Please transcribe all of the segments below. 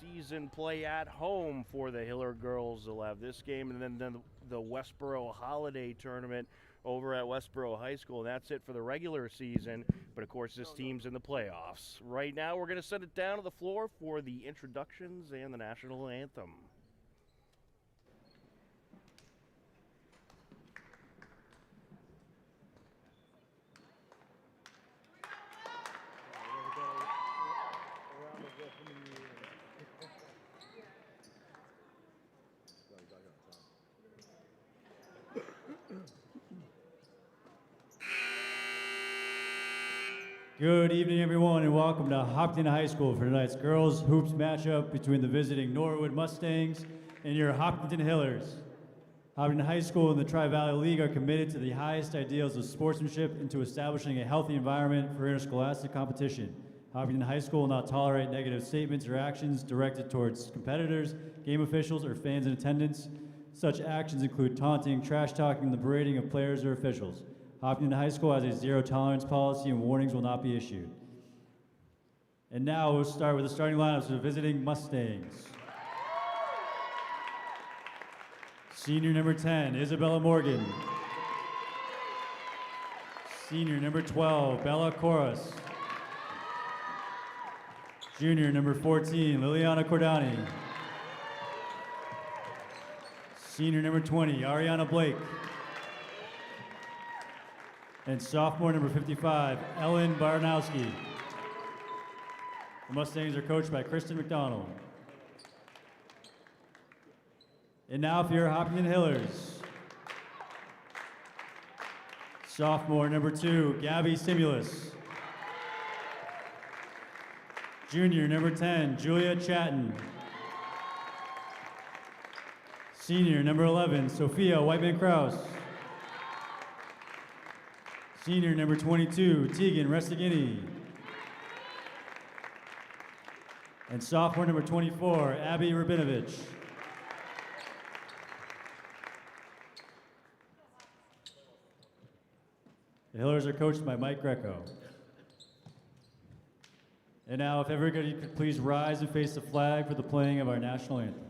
season play at home for the Hiller girls. They'll have this game and then the Westboro Holiday Tournament over at Westboro High School. And that's it for the regular season. But, of course, this team's in the playoffs. Right now, we're going to send it down to the floor for the introductions and the national anthem. Good evening, everyone, and welcome to Hopkinton High School for tonight's girls hoops matchup between the visiting Norwood Mustangs and your Hopkinton Hillers. Hopkinton High School and the Tri-Valley League are committed to the highest ideals of sportsmanship and to establishing a healthy environment for interscholastic competition. Hopkinton High School will not tolerate negative statements or actions directed towards competitors, game officials, or fans in attendance. Such actions include taunting, trash talking, and the berating of players or officials. Hopkinton High School has a zero-tolerance policy and warnings will not be issued. And now we'll start with the starting lineups for the visiting Mustangs. Senior number 10, Isabella Morgan. Senior number 12, Bella Corus. Junior number 14, Liliana Cordani. Senior number 20, Ariana Blake. And sophomore number 55, Ellen Baranowski. The Mustangs are coached by Kristen McDonald. And now for your Hopkinton Hillers. Sophomore number 2, Gabby Simulus. Junior number 10, Julia Chatton. Senior number 11, Sophia Whiteman-Kraus. Senior number 22, Tegan Restigini. And sophomore number 24, Abby Rabinovich. The Hillers are coached by Mike Greco. And now if everybody could please rise and face the flag for the playing of our national anthem.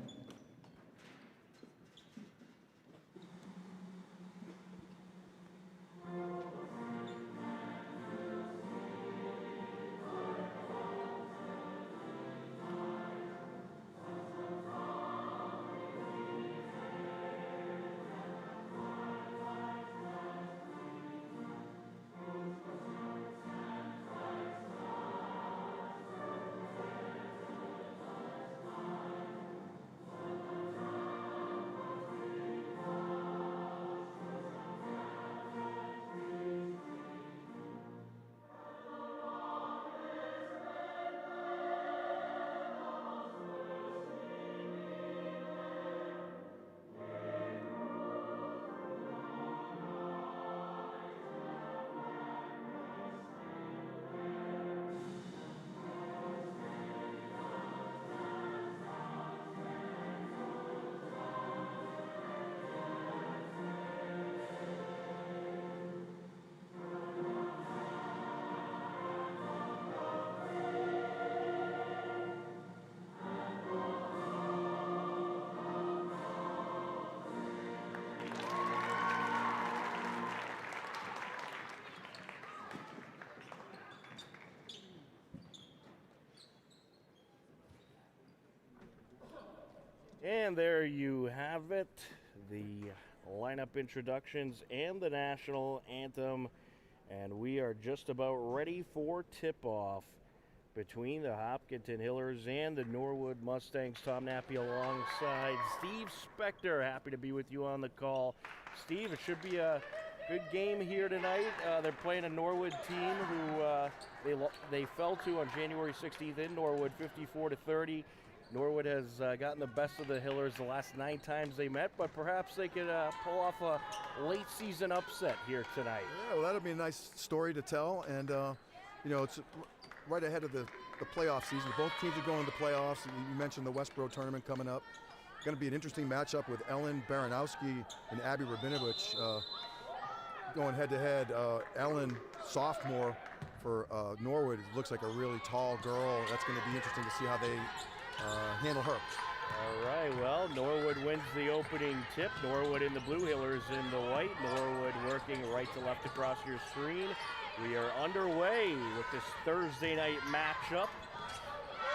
And there you have it, the lineup introductions and the national anthem. And we are just about ready for tip-off between the Hopkinton Hillers and the Norwood Mustangs. Tom Nappy alongside Steve Spector. Happy to be with you on the call. Steve, it should be a good game here tonight. They're playing a Norwood team who they fell to on January 16th in Norwood, 54-30. Norwood has gotten the best of the Hillers the last 9 times they met, but perhaps they could pull off a late season upset here tonight. Yeah, well, that'll be a nice story to tell, and you know, it's right ahead of the playoff season. Both teams are going to the playoffs. You mentioned the Westboro tournament coming up. Going to be an interesting matchup with Ellen Baranowski and Abby Rabinovich going head-to-head. Ellen, sophomore for Norwood, looks like a really tall girl. That's going to be interesting to see how they handle her. All right, well, Norwood wins the opening tip. Norwood in the blue, Hillers in the white. Norwood working right to left across your screen. We are underway with this Thursday night matchup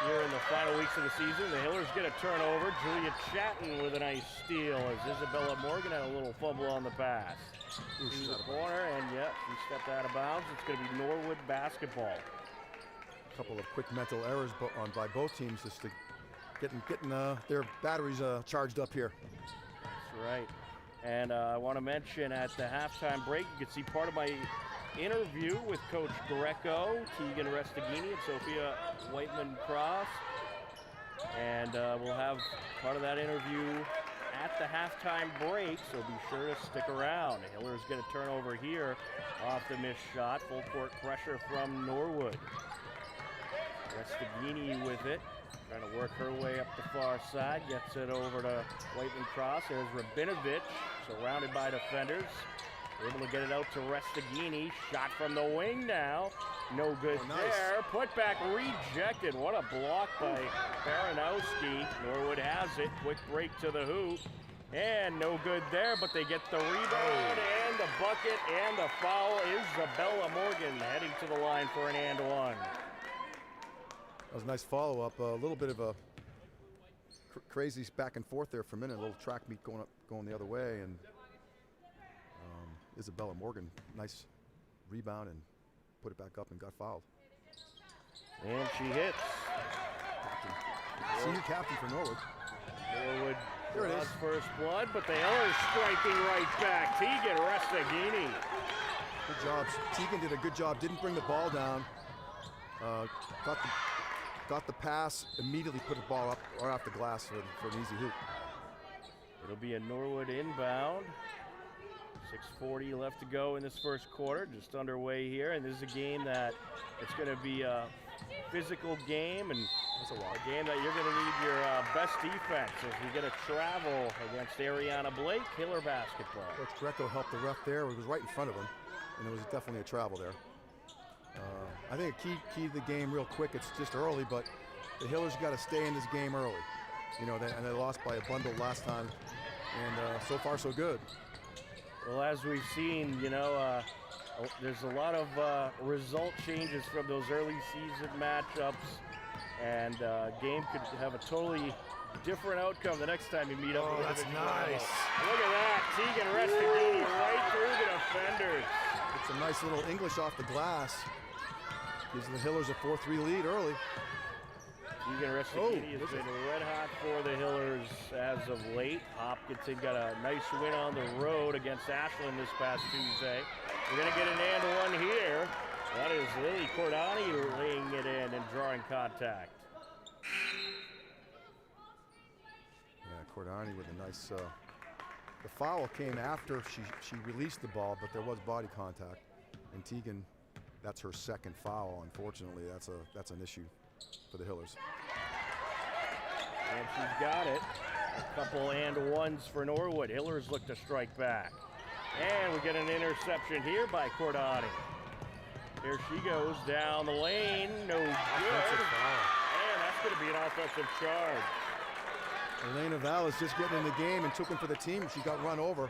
here in the final weeks of the season. The Hillers get a turnover. Julia Chatton with a nice steal as Isabella Morgan had a little fumble on the pass. Ooh, she's To the out of corner, and yep, she stepped out of bounds. It's going to be Norwood basketball. a couple of quick mental errors by both teams just to getting their batteries charged up here. That's right. And I want to mention at the halftime break, you can see part of my interview with Coach Greco, Tegan Restaghini, and Sophia Whiteman-Cross. And we'll have part of that interview at the halftime break, so be sure to stick around. Hillers get a turnover here off the missed shot. Full court pressure from Norwood. Restaghini with it, trying to work her way up the far side, gets it over to Whiteman-Cross. There's Rabinovich, surrounded by defenders. Able to get it out to Restaghini. Shot from the wing now. No good nice. there. Put back rejected. What a block by Baranowski. Norwood has it. Quick break to the hoop. And no good there, but they get the rebound and the bucket and the foul. Isabella Morgan heading to the line for an and one. That was a nice follow-up. A little bit of a crazy back and forth there for a minute. A little track meet going the other way, and Isabella Morgan, nice rebound and put it back up and got fouled. And she hits. Senior captain for Norwood. Norwood There it draws is. first blood, but the Hillers striking right back. Tegan Restaghini. Good job. Tegan did a good job. Didn't bring the ball down. Got the pass. Immediately put the ball up right off the glass for an easy hoop. It'll be a Norwood inbound. 6:40 left to go in this first quarter, just underway here. And this is a game that it's going to be a physical game, and That's a a lot. game that you're going to need your best defense as we get a travel against Ariana Blake, Hiller basketball. Coach Greco helped the ref there. It was right in front of him, and it was definitely a travel there. I think a key to the game real quick, it's just early, but the Hillers got to stay in this game early. You know, and they lost by a bundle last time, and so far so good. Well, as we've seen, you know, there's a lot of result changes from those early season matchups, and game could have a totally different outcome the next time you meet up. Oh, with that's individual nice. rivals. Look at that, Tegan Restaghini right through the defenders. It's a nice little English off the glass. Gives the Hillers a 4-3 lead early. Tegan Restaghini has been red hot for the Hillers as of late. Hopkinton got a nice win on the road against Ashland this past Tuesday. We're going to get an and one here. That is Lily Cordani laying it in and drawing contact. Yeah, Cordani with a nice. The foul came after she released the ball, but there was body contact. And Tegan, that's her second foul. Unfortunately, that's an issue for the Hillers. And she's got it. A couple and ones for Norwood. Hillers look to strike back. And we get an interception here by Cordani. Here she goes down the lane. No good. Offensive foul. And that's going to be an offensive charge. Elena Vallis just getting in the game and took him for the team. She got run over.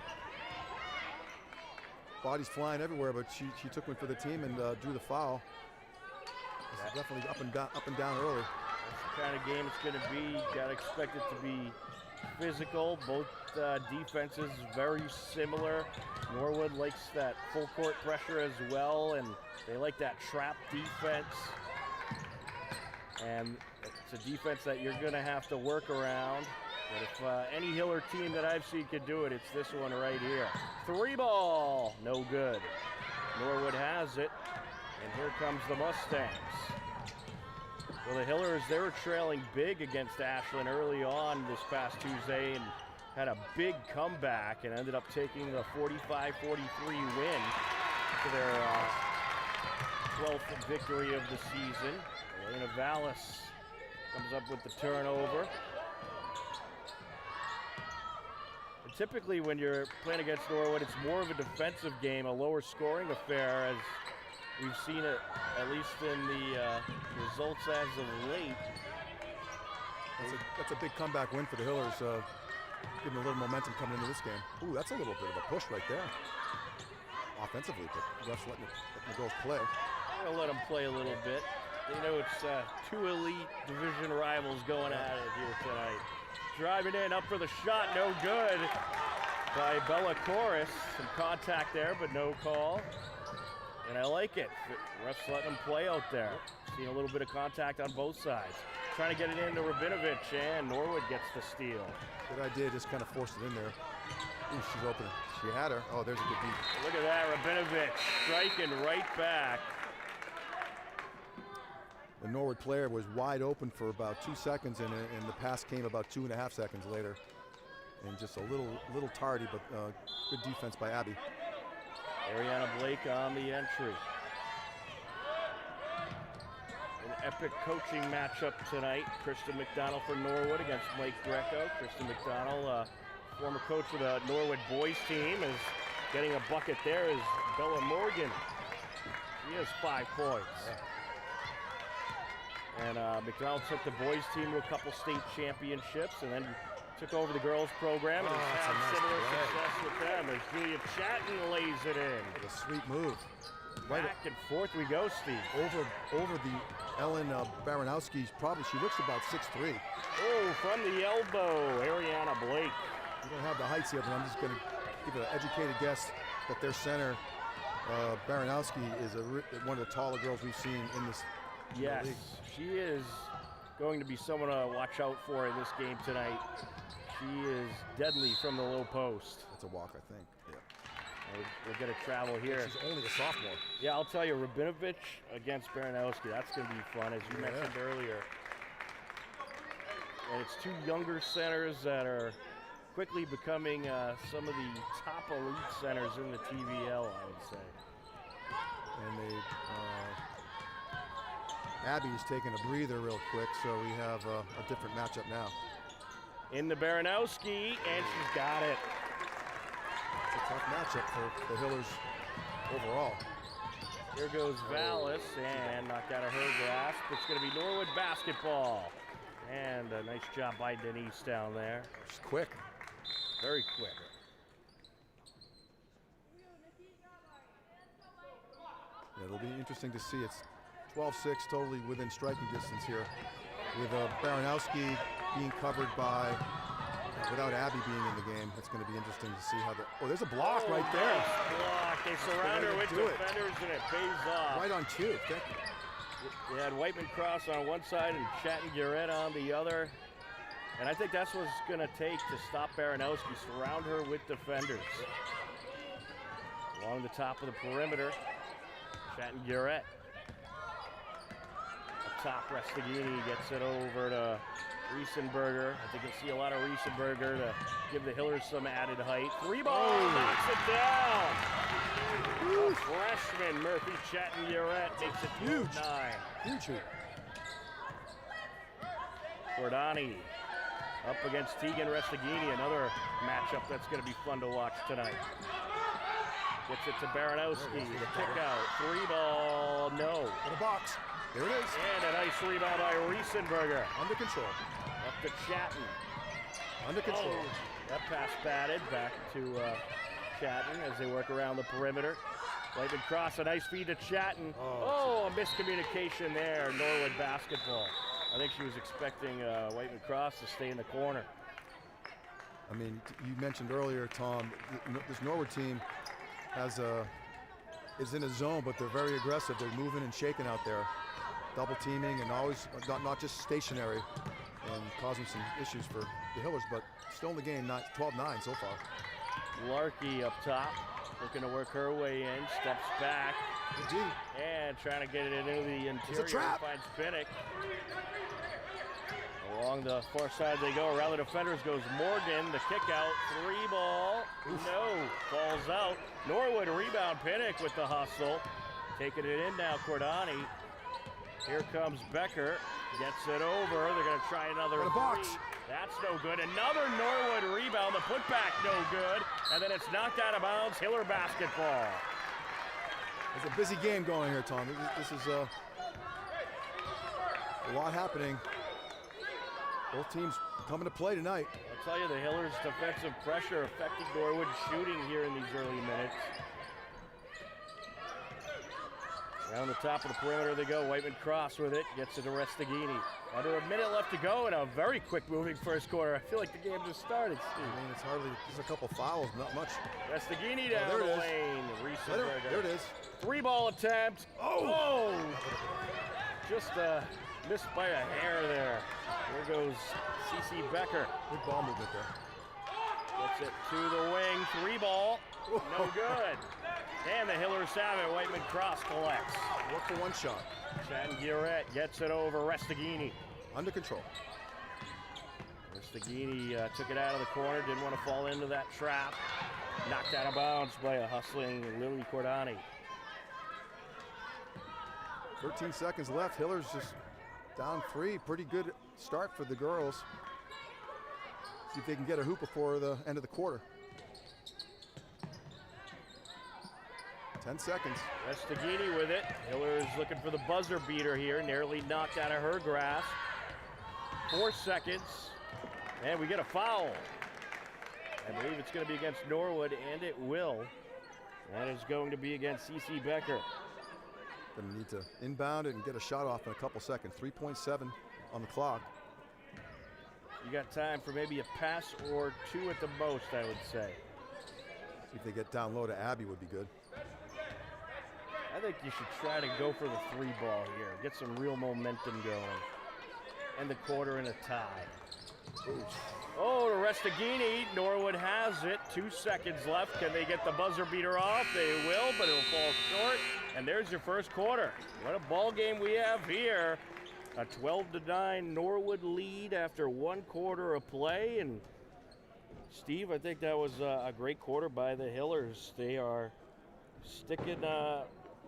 Bodies flying everywhere, but she took one for the team and drew the foul. This is definitely up and down early. That's the kind of game it's going to be. Got to expect it to be physical. Both defenses very similar. Norwood likes that full court pressure as well, and they like that trap defense. And it's a defense that you're going to have to work around. But if any Hiller team that I've seen could do it, it's this one right here. Three ball, no good. Norwood has it, and here comes the Mustangs. Well, the Hillers, they were trailing big against Ashland early on this past Tuesday and had a big comeback and ended up taking the 45-43 win to their 12th victory of the season. Elena Vallis comes up with the turnover. And typically when you're playing against Norwood, it's more of a defensive game, a lower scoring affair, as we've seen it at least in the results as of late. That's a big comeback win for the Hillers, giving a little momentum coming into this game. Ooh, that's a little bit of a push right there. Offensively, but refs letting the girls play. I'm gonna let them play a little bit. You know, it's two elite division rivals going at it here tonight. Driving in, up for the shot, no good by Bella Chorus. Some contact there, but no call. And I like it. Refs letting them play out there. Seeing a little bit of contact on both sides. Trying to get it into Rabinovich, and Norwood gets the steal. Good idea, just kind of forced it in there. Ooh, she's open. She had her. Oh, there's a good beat. Look at that, Rabinovich striking right back. The Norwood player was wide open for about 2 seconds, and the pass came about 2.5 seconds later. And just a little tardy, but good defense by Abby. Ariana Blake on the entry. An epic coaching matchup tonight. Kristen McDonald for Norwood against Mike Greco. Kristen McDonald, former coach for the Norwood boys team, is getting a bucket there is Bella Morgan. She has 5 points. And McDonald took the boys team to a couple state championships and then took over the girls program and has had similar success with them as Julia Chatton lays it in. A sweet move. Back and forth we go, Steve. Over the Ellen Baranowski, she looks about 6'3". Oh, from the elbow, Ariana Blake. We don't have the heights yet, but I'm just going to give an educated guess that their center, Baranowski, is one of the taller girls we've seen in this Yes, league. She is going to be someone to watch out for in this game tonight. She is deadly from the low post. That's a walk, I think. Yeah. We'll get a travel here. She's only a sophomore. Yeah, I'll tell you, Rabinovich against Baranowski, that's going to be fun, as you mentioned earlier. And it's two younger centers that are quickly becoming some of the top elite centers in the TVL, I would say. And Abby's taking a breather real quick, so we have a different matchup now. In the Baranowski, and she's got it. It's a tough matchup for the Hillers overall. Here goes Vallis, and knocked out of her grasp. It's going to be Norwood basketball. And a nice job by Denise down there. She's quick. Very quick. Yeah, it'll be interesting to see. It's 12-6, totally within striking distance here, with Baranowski being covered by, without Abby being in the game. It's going to be interesting to see how there's a block right there. Nice block. They surround her with defenders, and it pays off. Right on cue. You had Whiteman Cross on one side and Chatton Guerrette on the other. And I think that's what it's going to take to stop Baranowski. Surround her with defenders. Along the top of the perimeter, Chatton Guerrette. Up top, Restaghini gets it over to Riesenberger. I think you'll see a lot of Riesenberger to give the Hillers some added height. Three ball, knocks it down. A freshman, Murphy Chatton Guerrette, takes it to 9. Huge hoop. Cordani up against Tegan Restaghini, another matchup that's going to be fun to watch tonight. Gets it to Baranowski, the kick out, 3 ball, no. In the box, there it is. And a nice rebound by Riesenberger. Under control. Up to Chatton. Under control. Oh, that pass batted back to Chatton as they work around the perimeter. Whiteman Cross, a nice feed to Chatton. Oh, a miscommunication there, Norwood basketball. I think she was expecting Whiteman Cross to stay in the corner. I mean, you mentioned earlier, Tom, this Norwood team is in a zone, but they're very aggressive. They're moving and shaking out there, double teaming, and always not just stationary, and causing some issues for the Hillers, but still in the game, 12-9 so far. Larkey up top, looking to work her way in, steps back, and trying to get it into the interior. It's a trap. Finds Pinnock. Along the far side they go. Around the defenders goes Morgan. The kick out. 3 ball. No. Falls out. Norwood rebound. Pinnock with the hustle. Taking it in now. Cordani. Here comes Becker. Gets it over. They're going to try another box. That's no good. Another Norwood rebound. The putback no good. And then it's knocked out of bounds. Hiller basketball. There's a busy game going here, Tom. This is a lot happening. Both teams coming to play tonight. I'll tell you, the Hillers' defensive pressure affecting Norwood shooting here in these early minutes. Around the top of the perimeter they go. Whiteman Cross with it, gets it to Restaghini. Under a minute left to go in a very quick moving first quarter. I feel like the game just started, Steve. I mean, it's hardly, just a couple fouls, not much. Restaghini down there it the is. lane. There it is. 3-ball attempt. Oh! Just missed by a hair there. There goes C.C. Becker. Good ball movement there. Gets it to the wing. 3-ball. No good. And the Hillers have it. Whiteman Cross collects. Work for one shot. Changuirette gets it over Restaghini. Under control. Restaghini took it out of the corner. Didn't want to fall into that trap. Knocked out of bounds by a hustling Lily Cordani. 13 seconds left. Hillers just down 3. Pretty good start for the girls. See if they can get a hoop before the end of the quarter. 10 seconds. Restaghini with it. Hillers looking for the buzzer beater here. Nearly knocked out of her grasp. 4 seconds. And we get a foul. I believe it's going to be against Norwood, and it will. That is going to be against C.C. Becker. Gonna need to inbound it and get a shot off in a couple seconds. 3.7 on the clock. You got time for maybe a pass or 2 at the most, I would say. See if they get down low to Abby would be good. I think you should try to go for the 3-ball here. Get some real momentum going. End the quarter in a tie. Ooh. Oh, to Restaghini. Norwood has it. 2 seconds left. Can they get the buzzer beater off? They will, but it'll fall short. And there's your first quarter. What a ball game we have here. A 12-9 Norwood lead after 1 quarter of play. And Steve, I think that was a great quarter by the Hillers. They are sticking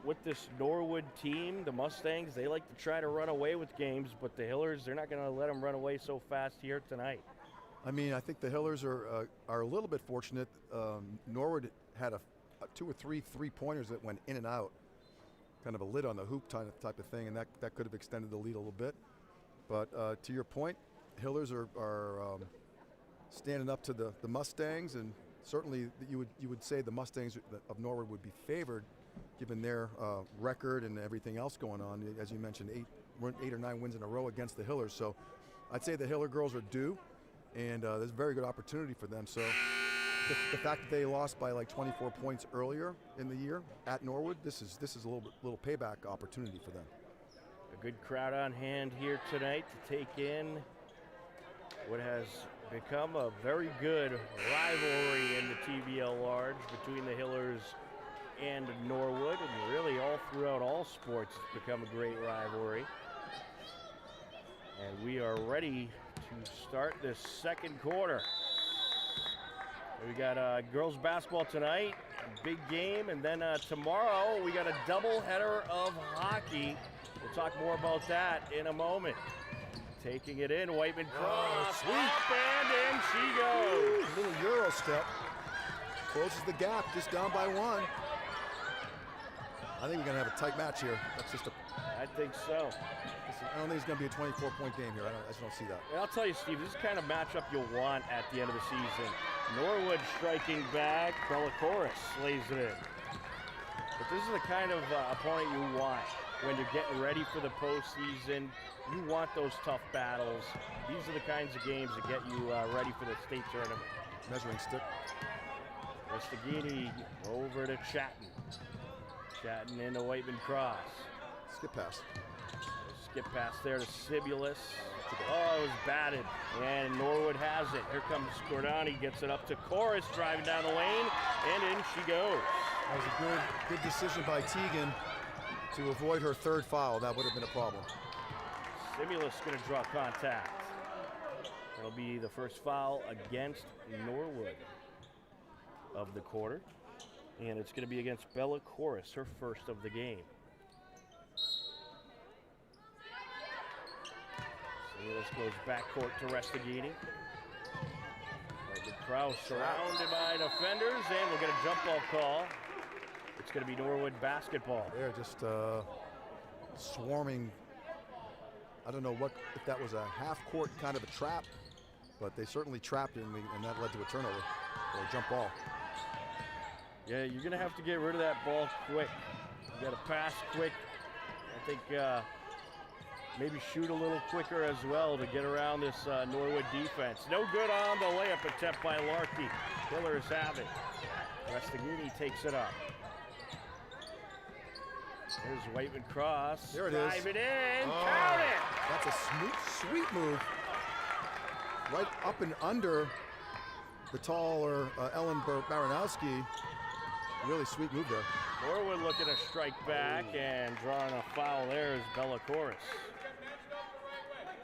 with this Norwood team. The Mustangs, they like to try to run away with games, but the Hillers, they're not going to let them run away so fast here tonight. I mean, I think the Hillers are a little bit fortunate. Norwood had a 2 or 3 3-pointers that went in and out, kind of a lid on the hoop type of thing, and that could have extended the lead a little bit. But to your point, Hillers are standing up to the Mustangs, and certainly you would say the Mustangs of Norwood would be favored, given their record and everything else going on. As you mentioned, 8 or 9 wins in a row against the Hillers. So I'd say the Hiller girls are due, and there's a very good opportunity for them. So the fact that they lost by like 24 points earlier in the year at Norwood, this is a little payback opportunity for them. A good crowd on hand here tonight to take in what has become a very good rivalry in the TVL Large between the Hillers and Norwood, and really all throughout all sports it's become a great rivalry. And we are ready to start this second quarter. We got girls basketball tonight, a big game, and then tomorrow we got a doubleheader of hockey. We'll talk more about that in a moment. Taking it in, Whiteman Cross, up and in she goes. Little Euro step, closes the gap, just down by 1. I think we're gonna have a tight match here. That's just I think so. I don't think it's gonna be a 24-point game here. I just don't see that. And I'll tell you, Steve, this is the kind of matchup you'll want at the end of the season. Norwood striking back, Bellacoris slays it in. But this is the kind of opponent you want when you're getting ready for the postseason. You want those tough battles. These are the kinds of games that get you ready for the state tournament. Measuring stick. Restaghini over to Chatton. Chatton into Whiteman Cross. Skip pass. Skip pass there to Sibulus. Oh, it was batted. And Norwood has it. Here comes Cordani, gets it up to Chorus, driving down the lane, and in she goes. That was a good decision by Tegan to avoid her 3rd foul. That would have been a problem. Sibulus going to draw contact. It'll be the first foul against Norwood of the quarter. And it's going to be against Bella Chorus, her first of the game. Sibulus goes backcourt to Restaghini. Kraus surrounded by defenders, and we'll get a jump ball call. It's going to be Norwood basketball. They're just swarming I don't know if that was a half-court kind of a trap, but they certainly trapped him, and that led to a turnover or a jump ball. Yeah, you're going to have to get rid of that ball quick. You got to pass quick. I think maybe shoot a little quicker as well to get around this Norwood defense. No good on the layup attempt by Larkey. Hillers have it. Restaghini takes it up. There's Whiteman cross. There it is. Drive it in. Count it. That's a sweet move. Right up and under the taller Ellen Baranowski. Really sweet move there. Norwood looking to strike back and drawing a foul there is Bella Chorus.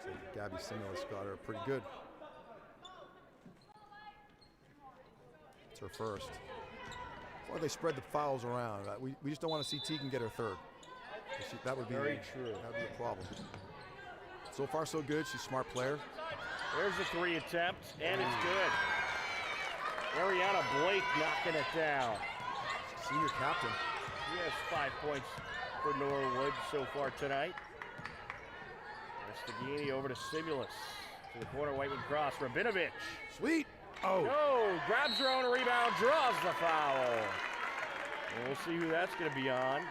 So Gabby Singles got her pretty good. It's her first. Or they spread the fouls around. We just don't want to see Teagan get her third. That would be very true. That would be a problem. So far, so good. She's a smart player. There's the 3 attempt, and it's good. Ariana Blake knocking it down. Senior captain. He has 5 points for Norwood so far tonight. Restaghini over to Simulus. To the corner, Whiteman cross. Rabinovich. Sweet. Oh. No, grabs her own rebound, draws the foul. And we'll see who that's going to be on.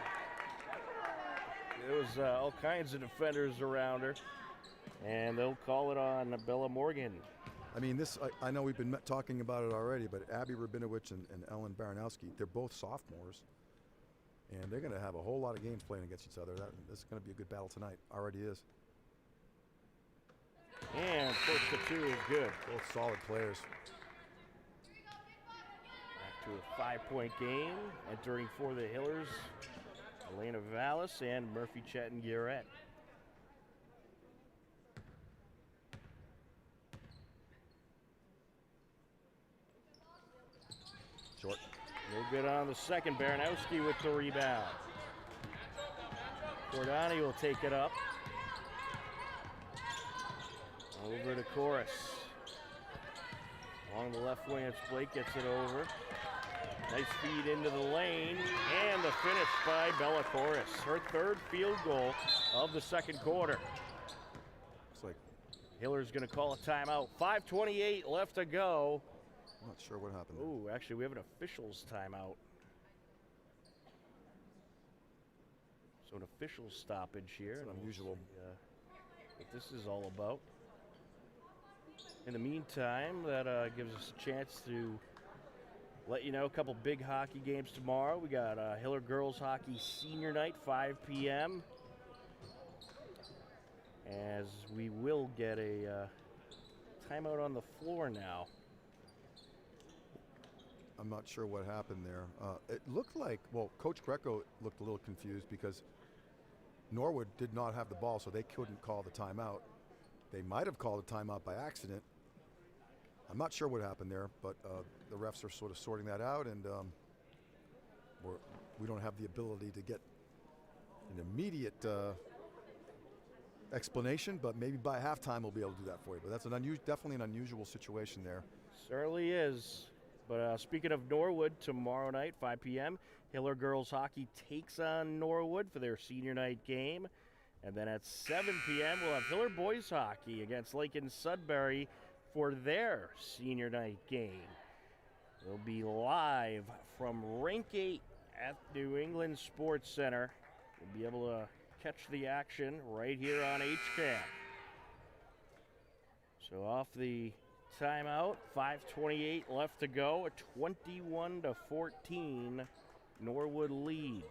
There was all kinds of defenders around her. And they'll call it on Bella Morgan. I mean, I know we've been talking about it already, but Abby Rabinovich and Ellen Baranowski, they're both sophomores. And they're going to have a whole lot of games playing against each other. This is going to be a good battle tonight. Already is. And first to 2 is good. Both solid players. Back to a 5-point game. Entering for the Hillers, Elena Vallis and Murphy Chetton-Garrett. Short. No good on the second. Baranowski with the rebound. Cordani will take it up. Over to Chorus. Along the left wing, it's Blake gets it over. Nice feed into the lane, and the finish by Bella Chorus. Her 3rd field goal of the 2nd quarter. Looks like Hiller's going to call a timeout. 5:28 left to go. I'm not sure what happened there. Oh, actually, we have an officials timeout. So an official stoppage here. It's unusual. We'll see, what this is all about. In the meantime, that gives us a chance to let you know a couple big hockey games tomorrow. We got Hiller Girls Hockey Senior Night, 5 p.m. As we will get a timeout on the floor now. I'm not sure what happened there. It looked like, well, Coach Greco looked a little confused because Norwood did not have the ball, so they couldn't call the timeout. They might have called a timeout by accident. I'm not sure what happened there, but the refs are sort of sorting that out, and we don't have the ability to get an immediate explanation, but maybe by halftime we'll be able to do that for you. But that's definitely an unusual situation there. Certainly is. But speaking of Norwood, tomorrow night, 5 p.m., Hiller Girls Hockey takes on Norwood for their senior night game. And then at 7 p.m., we'll have Hiller Boys Hockey against Lincoln Sudbury for their senior night game. We'll be live from Rink 8 at New England Sports Center. We'll be able to catch the action right here on HCAM. So off the timeout, 5:28 left to go, a 21-14 Norwood lead.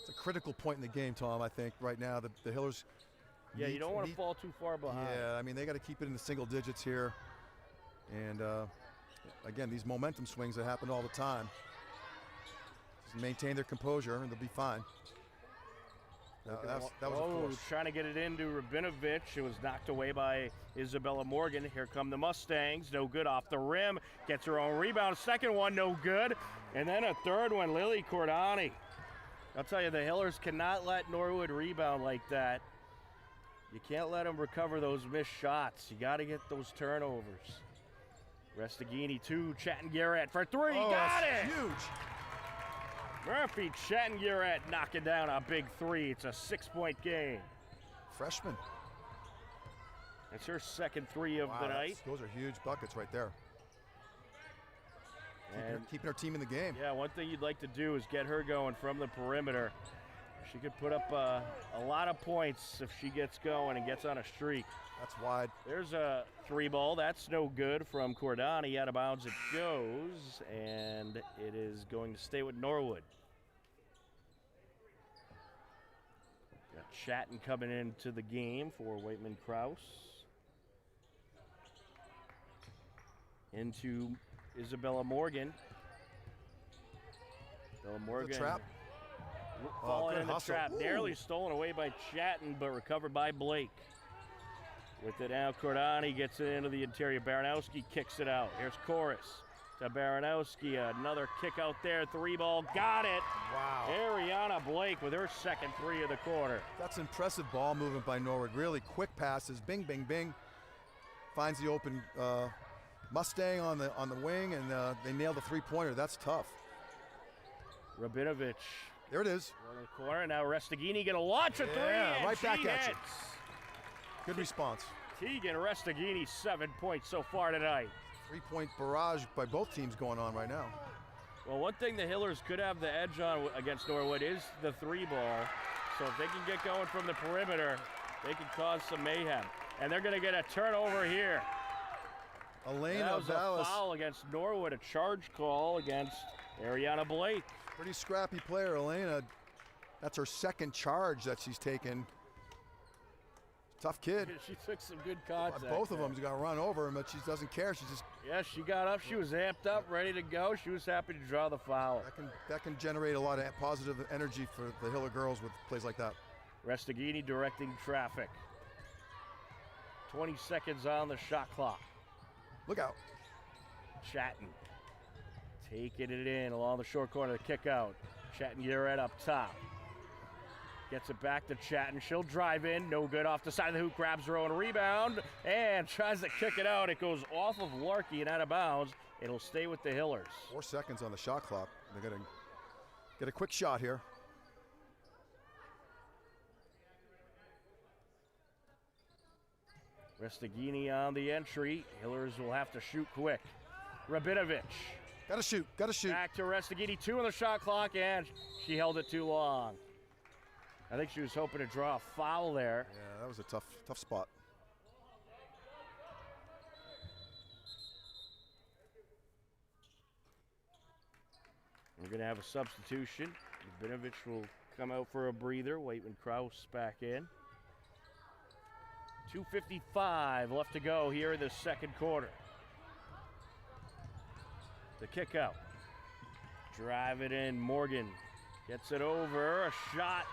It's a critical point in the game, Tom, I think, right now. The Hillers. Yeah, you don't want to fall too far behind. Yeah, I mean, they got to keep it in the single digits here. And, again, these momentum swings that happen all the time. Just maintain their composure, and they'll be fine. That was a force. Trying to get it into Rabinovich. It was knocked away by Isabella Morgan. Here come the Mustangs. No good off the rim. Gets her own rebound. Second one, no good. And then a third one, Lily Cordani. I'll tell you, the Hillers cannot let Norwood rebound like that. You can't let them recover those missed shots. You got to get those turnovers. Restaghini 2, Chetton-Garrett for 3. Got it! Huge. Murphy Chetton-Garrett knocking down a big 3. It's a 6-point game. Freshman. That's her second three of the night. Those are huge buckets right there. And keeping her team in the game. yeah, one thing you'd like to do is get her going from the perimeter. She could put up a lot of points if she gets going and gets on a streak. That's wide. There's a three ball. That's no good from Cordani. Out of bounds it goes, and it is going to stay with Norwood. Got Chatton coming into the game for Waitman Krause. Into Isabella Morgan. Isabella Morgan. Trap. Falling good in the hustle. trap. Ooh. Narrowly stolen away by Chatton, but recovered by Blake. With it now, Cordani gets it into the interior. Baranowski kicks it out. Here's Chorus to Baranowski. Another kick out there. Three ball. Got it. Wow. Ariana Blake with her second three of the quarter. That's impressive ball movement by Norwood. Really quick passes. Bing, bing, bing. Finds the open Mustang on the wing, and they nail the three-pointer. That's tough. Rabinovich. There it is. On the corner. Now Restaghini going to launch a three. And right back she at you. hits. Good response. Tegan Restaghini, 7 points so far tonight. Three-point barrage by both teams going on right now. Well, one thing the Hillers could have the edge on against Norwood is the three ball. So if they can get going from the perimeter, they can cause some mayhem. And they're going to get a turnover here. Elena That was a Vallis, foul against Norwood, a charge call against Ariana Blake. pretty scrappy player. Elena, that's her second charge that she's taken. Tough kid. She took some good contact. Both of them, she's got to run over him, but she doesn't care. She just Yeah, she got up. She was amped up, ready to go. She was happy to draw the foul. that can generate a lot of positive energy for the Hiller girls with plays like that. Restaghini directing traffic. 20 seconds on the shot clock. Look out. Chatton taking it in along the short corner, the kick out. Chatton Garrett up top. Gets it back to Chatton. She'll drive in. No good off the side of the hoop. Grabs her own rebound and tries to kick it out. It goes off of Larkey and out of bounds. It'll stay with the Hillers. 4 seconds on the shot clock. They're going to get a quick shot here. Restaghini on the entry. Hillers will have to shoot quick. Rabinovich. Got to shoot. Got to shoot. Back to Restaghini. 2 on the shot clock, and she held it too long. I think she was hoping to draw a foul there. Yeah, that was a tough spot. We're going to have a substitution. Rabinovich will come out for a breather. Waitman Krause back in. 2:55 left to go here in the second quarter. The kick out. Drive it in. Morgan gets it over. A shot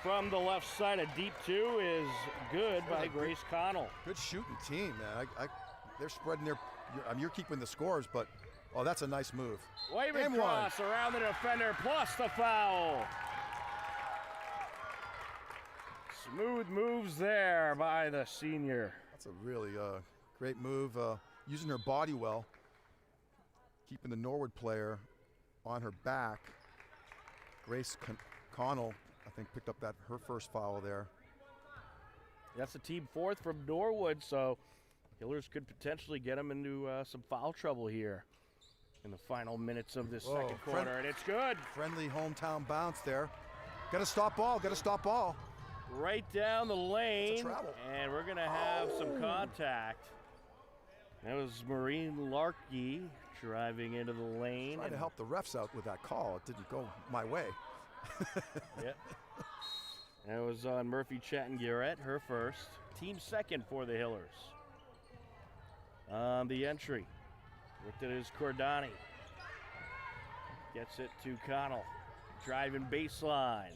from the left side. A deep two is good by Grace Connell. Good shooting team, man. They're spreading their. You're keeping the scores, but that's a nice move. Waitman And Krause around the defender plus the foul. Smooth moves there by the senior. That's a really great move. Using her body well, keeping the Norwood player on her back. Grace Connell, I think, picked up her first foul there. That's a team fourth from Norwood, so Hillers could potentially get them into some foul trouble here in the final minutes of this second quarter, and it's good. Friendly hometown bounce there. Got to stop ball. Got to stop ball. Right down the lane, travel. and we're going to have some contact. That was Maureen Larkey driving into the lane. Trying to help the refs out with that call. It didn't go my way. Yep. That was on Murphy Chatton Garrett, her first. Team second for the Hillers. On the entry, with it is Cordani. Gets it to Connell. Driving baseline.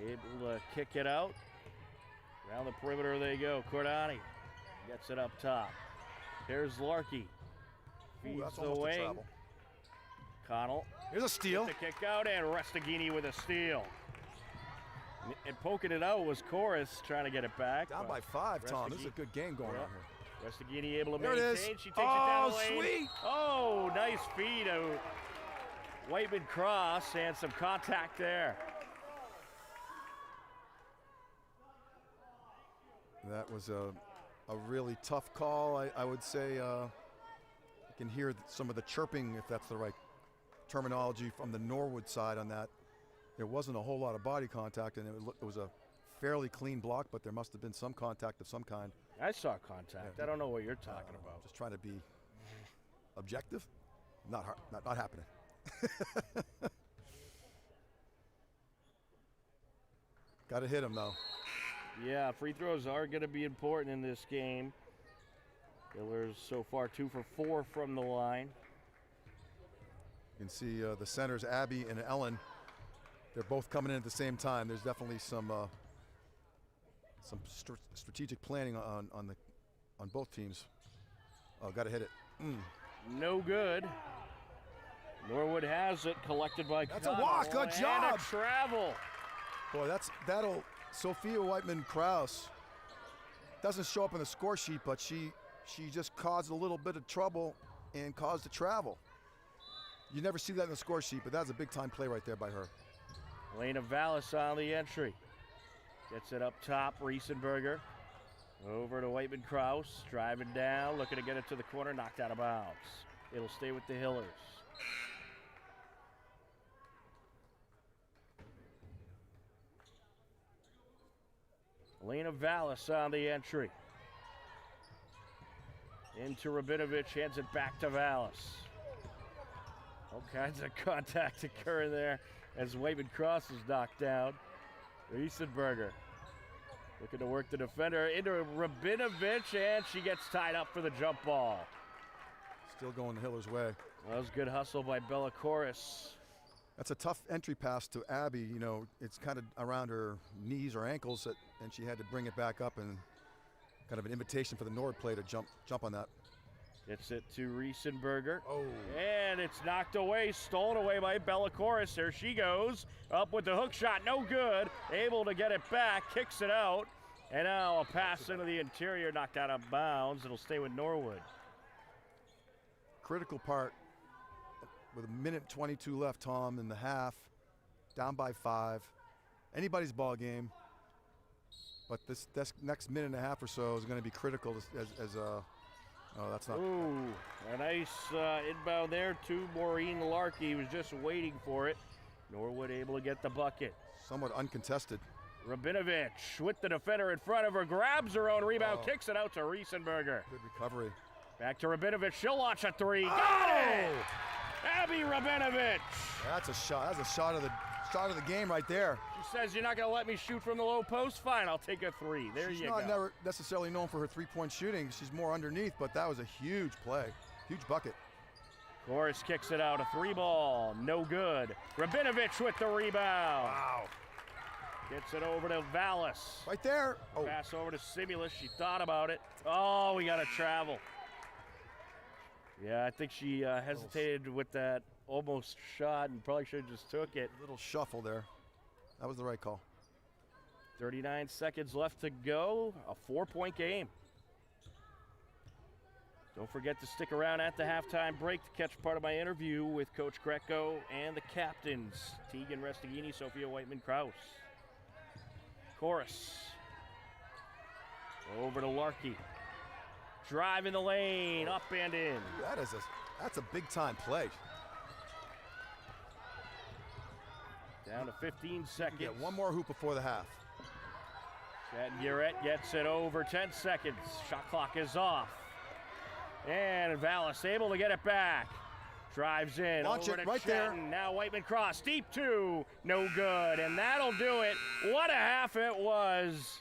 Able to kick it out. Around the perimeter they go. Cordani gets it up top. Here's Larkey. Feeds That's the almost a wing. travel. Connell. Here's a steal. The kick out, and Restaghini with a steal. And poking it out was Chorus trying to get it back. Down by 5, Tom. This is a good game going on here. Restaghini able to There it maintain. is. She takes it down the lane. Sweet. Oh, nice feed of Waitman Cross and some contact there. That was a a really tough call. I would say you can hear some of the chirping, if that's the right terminology, from the Norwood side on that. There wasn't a whole lot of body contact, and it was a fairly clean block, but there must have been some contact of some kind. I saw contact. Yeah. I don't know what you're talking about. Just trying to be objective. Not happening. Got to hit him, though. Yeah, free throws are going to be important in this game. Hillers so far 2 for 4 from the line. You can see the centers, Abby and Ellen. They're both coming in at the same time. There's definitely some strategic planning on both teams. Oh, got to hit it. No good. Norwood has it, collected by That's a walk. Good job. And a travel. Boy, that'll Sophia Whiteman-Krause doesn't show up in the score sheet, but she just caused a little bit of trouble and caused a travel. You never see that in the score sheet, but that's a big time play right there by her. Elena Vallis on the entry. Gets it up top, Riesenberger. Over to Whiteman-Krause, driving down, looking to get it to the corner, knocked out of bounds. It'll stay with the Hillers. Elena Vallis on the entry. Into Rabinovich, hands it back to Vallis. All kinds of contact occurring there as Whiteman-Krause is knocked down. Riesenberger looking to work the defender into Rabinovich, and she gets tied up for the jump ball. Still going the Hillers' way. That was good hustle by Bella Chorus. That's a tough entry pass to Abby. You know, it's kind of around her knees or ankles, and she had to bring it back up, and kind of an invitation for the Norwood play to jump on that. Gets it to Riesenberger. Oh. And it's knocked away, stolen away by Bella Chorus. There she goes, up with the hook shot, no good. Able to get it back, kicks it out. And now a pass into the interior, knocked out of bounds. It'll stay with Norwood. Critical part, with 1:22 left, Tom, in the half, down by 5. Anybody's ball game, but this next minute and a half or so is going to be critical as oh, that's not. Ooh, a nice inbound there to Maureen Larkey, was just waiting for it. Norwood able to get the bucket. Somewhat uncontested. Rabinovich with the defender in front of her, grabs her own rebound, kicks it out to Riesenberger. Good recovery. Back to Rabinovich, she'll launch a 3. Got it! Abby Rabinovich. That's a shot. That's a shot of the game right there. She says, "You're not going to let me shoot from the low post? Fine, I'll take a 3." There you go. She's not never necessarily known for her three-point shooting. She's more underneath, but that was a huge play. Huge bucket. Chorus kicks it out, a 3-ball, no good. Rabinovich with the rebound. Wow. Gets it over to Vallis. Right there. Oh. Pass over to Simulus. She thought about it. Oh, we got to travel. Yeah, I think she hesitated with that almost shot and probably should have just took it. Little shuffle there. That was the right call. 39 seconds left to go. A 4-point game. Don't forget to stick around at the halftime break to catch part of my interview with Coach Greco and the captains, Tegan Restaghini, Sophia Whiteman-Krause. Chorus. Over to Larkey. Drive in the lane, up and in. That's a big time play. Down to 15 seconds. Get one more hoop before the half. Garrett gets it over, 10 seconds. Shot clock is off. And Vallis able to get it back. Drives in, Launch over it to right Chatton. there. Now Whiteman-Krause, deep 2, no good. And that'll do it. What a half it was.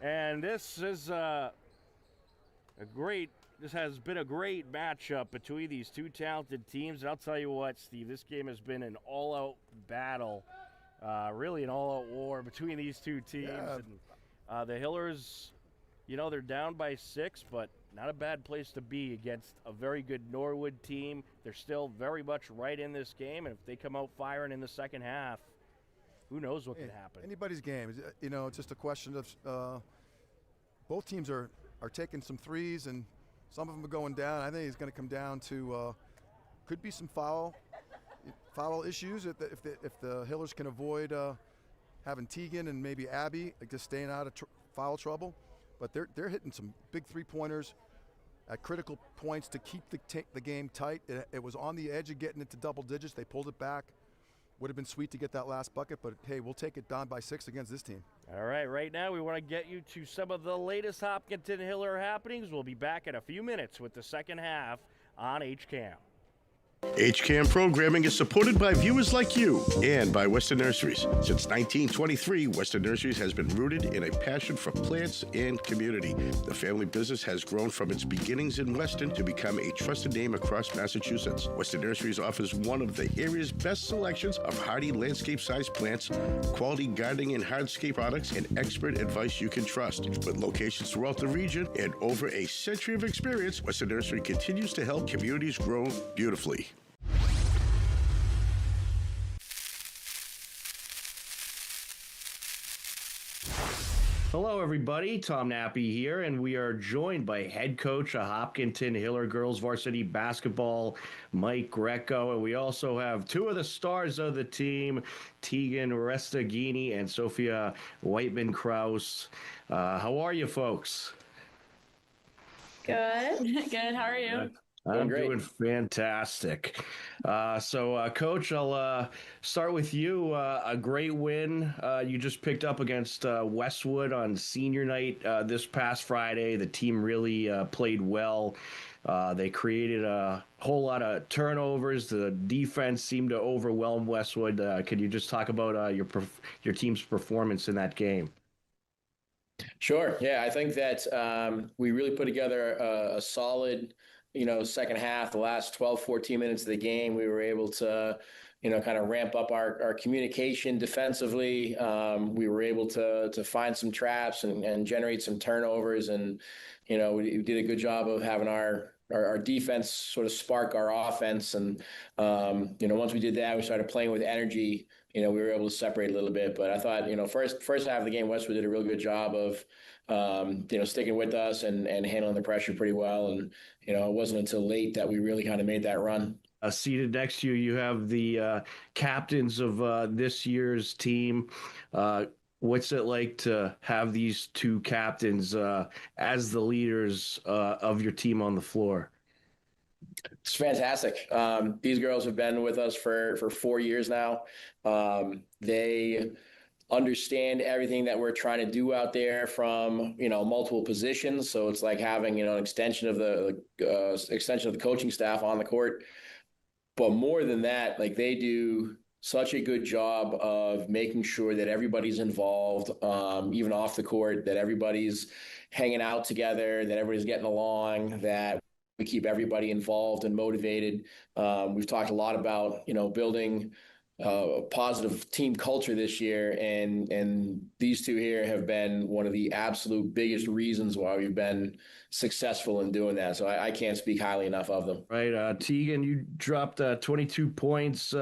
And this is this has been a great matchup between these two talented teams. And I'll tell you what, Steve, this game has been an all-out battle, really an all-out war between these two teams. Yeah. And, the Hillers, you know, they're down by 6, but not a bad place to be against a very good Norwood team. They're still very much right in this game, and if they come out firing in the second half, who knows what could happen. Anybody's game. You know, it's just a question of both teams are taking some threes, and some of them are going down. I think it's going to come down to could be some foul issues if the Hillers can avoid having Tegan and maybe Abby just staying out of foul trouble. but they're hitting some big three-pointers at critical points to keep the game tight. It was on the edge of getting into double digits. They pulled it back. Would have been sweet to get that last bucket, but hey, we'll take it down by 6 against this team. All right, right now we want to get you to some of the latest Hopkinton Hiller happenings. We'll be back in a few minutes with the second half on HCAM. HCAM programming is supported by viewers like you and by Western Nurseries. Since 1923, Western Nurseries has been rooted in a passion for plants and community. The family business has grown from its beginnings in Weston to become a trusted name across Massachusetts. Western Nurseries offers one of the area's best selections of hardy landscape-sized plants, quality gardening and hardscape products, and expert advice you can trust. With locations throughout the region and over a century of experience, Western Nursery continues to help communities grow beautifully. Hello, everybody. Tom Nappy here, and we are joined by head coach of Hopkinton Hiller girls varsity basketball, Mike Greco, and we also have two of the stars of the team, Tegan Restaghini and Sophia Whiteman-Kraus. How are you, folks? Good. Good. How are you? I'm doing fantastic. Coach, I'll start with you. A great win you just picked up against Westwood on senior night this past Friday. The team really played well. They created a whole lot of turnovers. The defense seemed to overwhelm Westwood. Could you just talk about your team's performance in that game? Sure. Yeah, I think that we really put together a solid second half. The last 12, 14 minutes of the game, we were able to, kind of ramp up our communication defensively. We were able to find some traps and generate some turnovers. And, we did a good job of having our defense sort of spark our offense. And, once we did that, we started playing with energy. We were able to separate a little bit. But I thought, first half of the game, Westwood did a real good job of, sticking with us and handling the pressure pretty well. And, it wasn't until late that we really kind of made that run. Seated next to you, you have the captains of this year's team. What's it like to have these two captains as the leaders of your team on the floor? It's fantastic. These girls have been with us for 4 years now. They understand everything that we're trying to do out there from, multiple positions. So it's like having, an extension of the coaching staff on the court. But more than that, like they do such a good job of making sure that everybody's involved, even off the court, that everybody's hanging out together, that everybody's getting along, that we keep everybody involved and motivated. We've talked a lot about, building a positive team culture this year, and these two here have been one of the absolute biggest reasons why we've been successful in doing that. So I can't speak highly enough of them. Right. Tegan, you dropped 22 points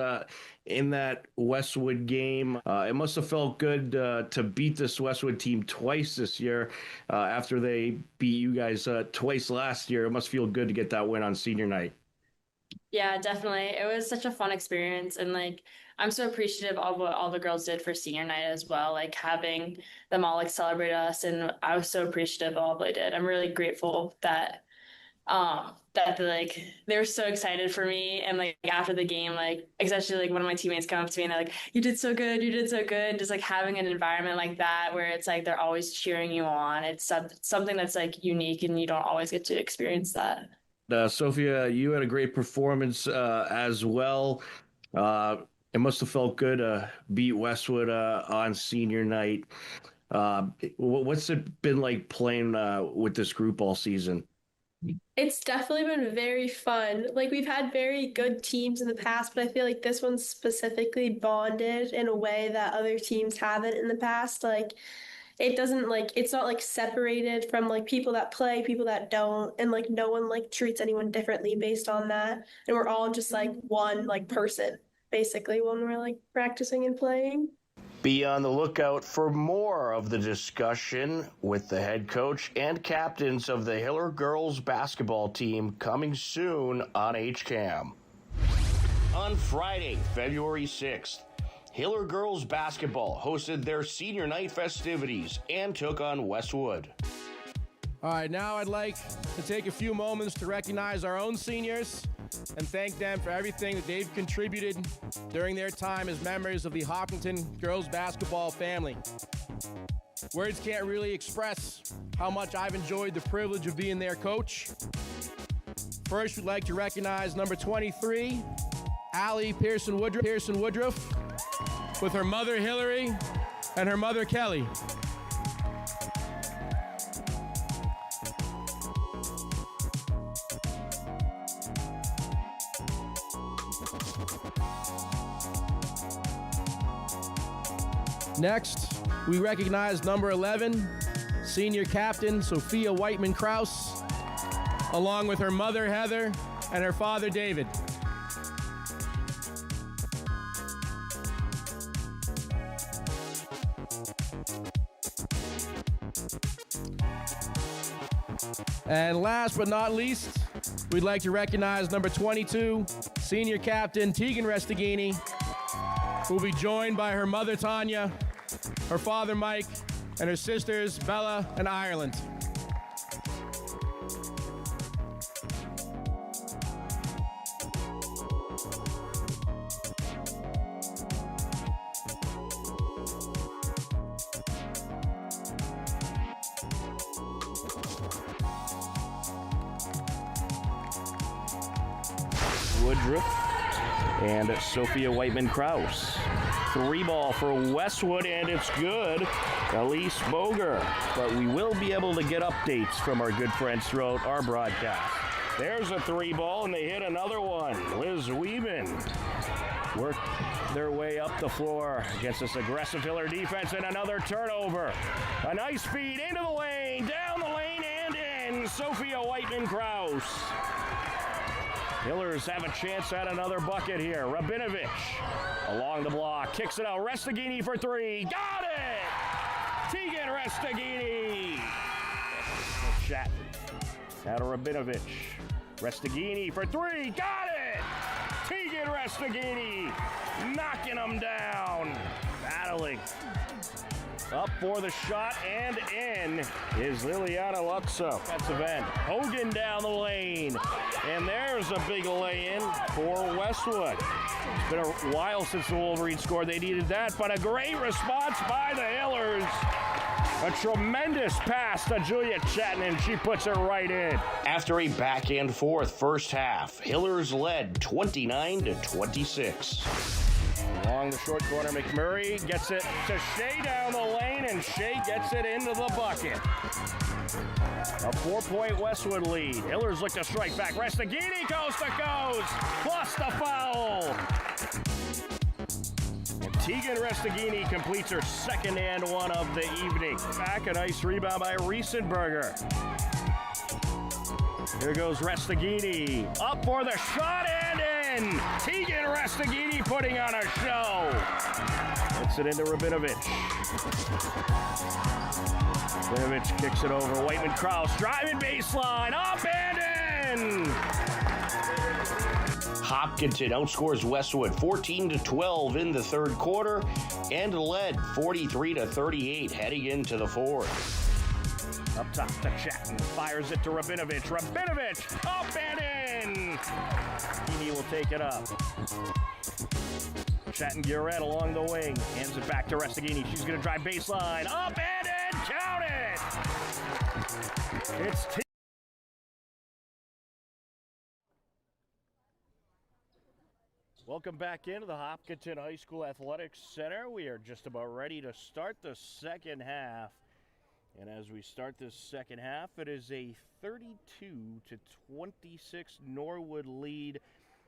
in that Westwood game. It must have felt good to beat this Westwood team twice this year after they beat you guys twice last year. It must feel good to get that win on senior night. Yeah, definitely. It was such a fun experience. And I'm so appreciative of what all the girls did for senior night as well, having them all celebrate us. And I was so appreciative of all they did. I'm really grateful that they were so excited for me. And after the game, especially one of my teammates come up to me and they're like, you did so good. You did so good. Just having an environment like that where it's they're always cheering you on. It's something that's unique, and you don't always get to experience that. Sophia, you had a great performance as well. It must have felt good to beat Westwood on senior night. What's it been like playing with this group all season? It's definitely been very fun. We've had very good teams in the past, but I feel like this one's specifically bonded in a way that other teams haven't in the past. It doesn't it's not separated from people that play, people that don't, and no one treats anyone differently based on that. And we're all just one person basically when we're practicing and playing. Be on the lookout for more of the discussion with the head coach and captains of the Hiller girls basketball team coming soon on HCAM. On Friday, February 6th, Hiller girls basketball hosted their senior night festivities and took on Westwood. All right, now I'd like to take a few moments to recognize our own seniors and thank them for everything that they've contributed during their time as members of the Hopkinton girls basketball family. Words can't really express how much I've enjoyed the privilege of being their coach. First, we'd like to recognize number 23, Allie Pearson Woodruff, with her mother Hillary and her mother Kelly. Next, we recognize number 11, senior captain Sophia Whiteman-Kraus, along with her mother Heather and her father David. And last but not least, we'd like to recognize number 22, senior captain Tegan Restaghini, who will be joined by her mother Tanya, her father Mike, and her sisters Bella and Ireland. Woodruff and Sophia Whiteman-Kraus. 3-ball for Westwood, and it's good. Elise Boger. But we will be able to get updates from our good friends throughout our broadcast. There's a 3-ball, and they hit another one. Liz Weeman work their way up the floor against this aggressive Hiller defense, and another turnover. A nice feed into the lane, down the lane, and in. Sophia Whiteman-Kraus. Hillers have a chance at another bucket here. Rabinovich along the block, kicks it out. Restaghini for 3. Got it! Tegan Restaghini. Chat out of Rabinovich. Restaghini for 3. Got it! Tegan Restaghini knocking them down. Battling. Up for the shot and in is Liliana Lutzo. Defensive end. Hogan down the lane. And there's a big lay-in for Westwood. It's been a while since the Wolverines scored. They needed that, but a great response by the Hillers. A tremendous pass to Julia Chatton, and she puts it right in. After a back and forth first half, Hillers led 29-26. Along the short corner, McMurray gets it to Shea down the lane, and Shea gets it into the bucket. A 4-point Westwood lead. Hillers look to strike back. Restaghini coast to coast, plus the foul. And Tegan Restaghini completes her second and one of the evening. Back, a nice rebound by Riesenberger. Here goes Restaghini. Up for the shot and in. Tegan Restaghini putting on a show. Gets it into Rabinovich. Rabinovich kicks it over. Whiteman-Kraus driving baseline. Up and in. Hopkinton outscores Westwood 14-12 in the third quarter and led 43-38 heading into the fourth. Up top to Chatton, fires it to Rabinovich. Rabinovich, up and in! Heaney will take it up. Chatton Guerrette along the wing, hands it back to Restaghini. She's gonna drive baseline, up and in, count it! It's Welcome back into the Hopkinton High School Athletics Center. We are just about ready to start the second half. And as we start this second half, it is a 32-26 Norwood lead.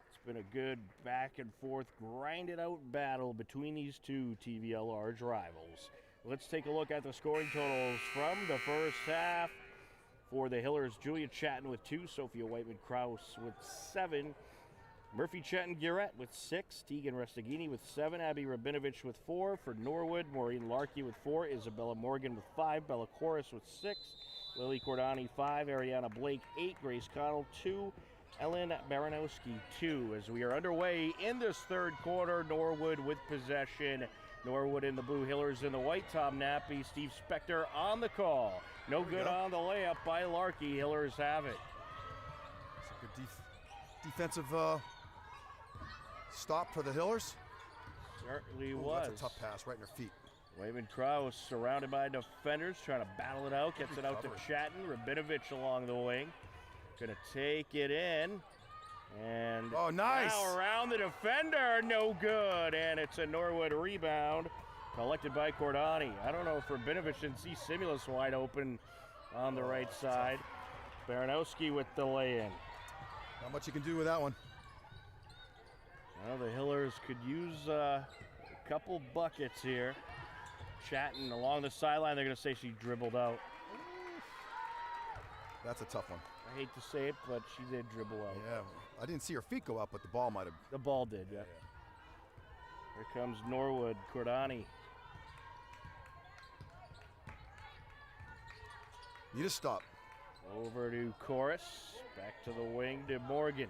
It's been a good back and forth, grinded out battle between these two TVL large rivals. Let's take a look at the scoring totals from the first half. For the Hillers, Julia Chatton with 2, Sophia Whiteman-Kraus with 7, Murphy Chatton Guerrette with 6, Tegan Restaghini with 7, Abby Rabinovich with 4. For Norwood, Maureen Larkey with 4, Isabella Morgan with 5, Bella Corris with 6, Lily Cordani 5, Ariana Blake 8, Grace Connell 2, Ellen Baranowski 2. As we are underway in this third quarter, Norwood with possession Norwood in the blue, Hillers in the white. Tom Nappy, Steve Spector on the call. No good on the layup by Larkey. Hillers have it. It's a good defensive stop for the Hillers. Certainly Ooh, was. That's a tough pass right in her feet. Wayman Kraus surrounded by defenders, trying to battle it out. Gets it out to Chatton. Rabinovich along the wing. Gonna take it in. And oh, nice. Now around the defender, no good. And it's a Norwood rebound collected by Cordani. I don't know if Rabinovich didn't see Simulus wide open on the right side. Baranowski with the lay-in. Not much you can do with that one. Well, the Hillers could use a couple buckets here. Chatting along the sideline, they're going to say she dribbled out. That's a tough one. I hate to say it, but she did dribble out. Yeah, I didn't see her feet go up, but the ball might have. The ball did, yeah. Here comes Norwood, Cordani. Need a stop. Over to Chorus, back to the wing to Morgan.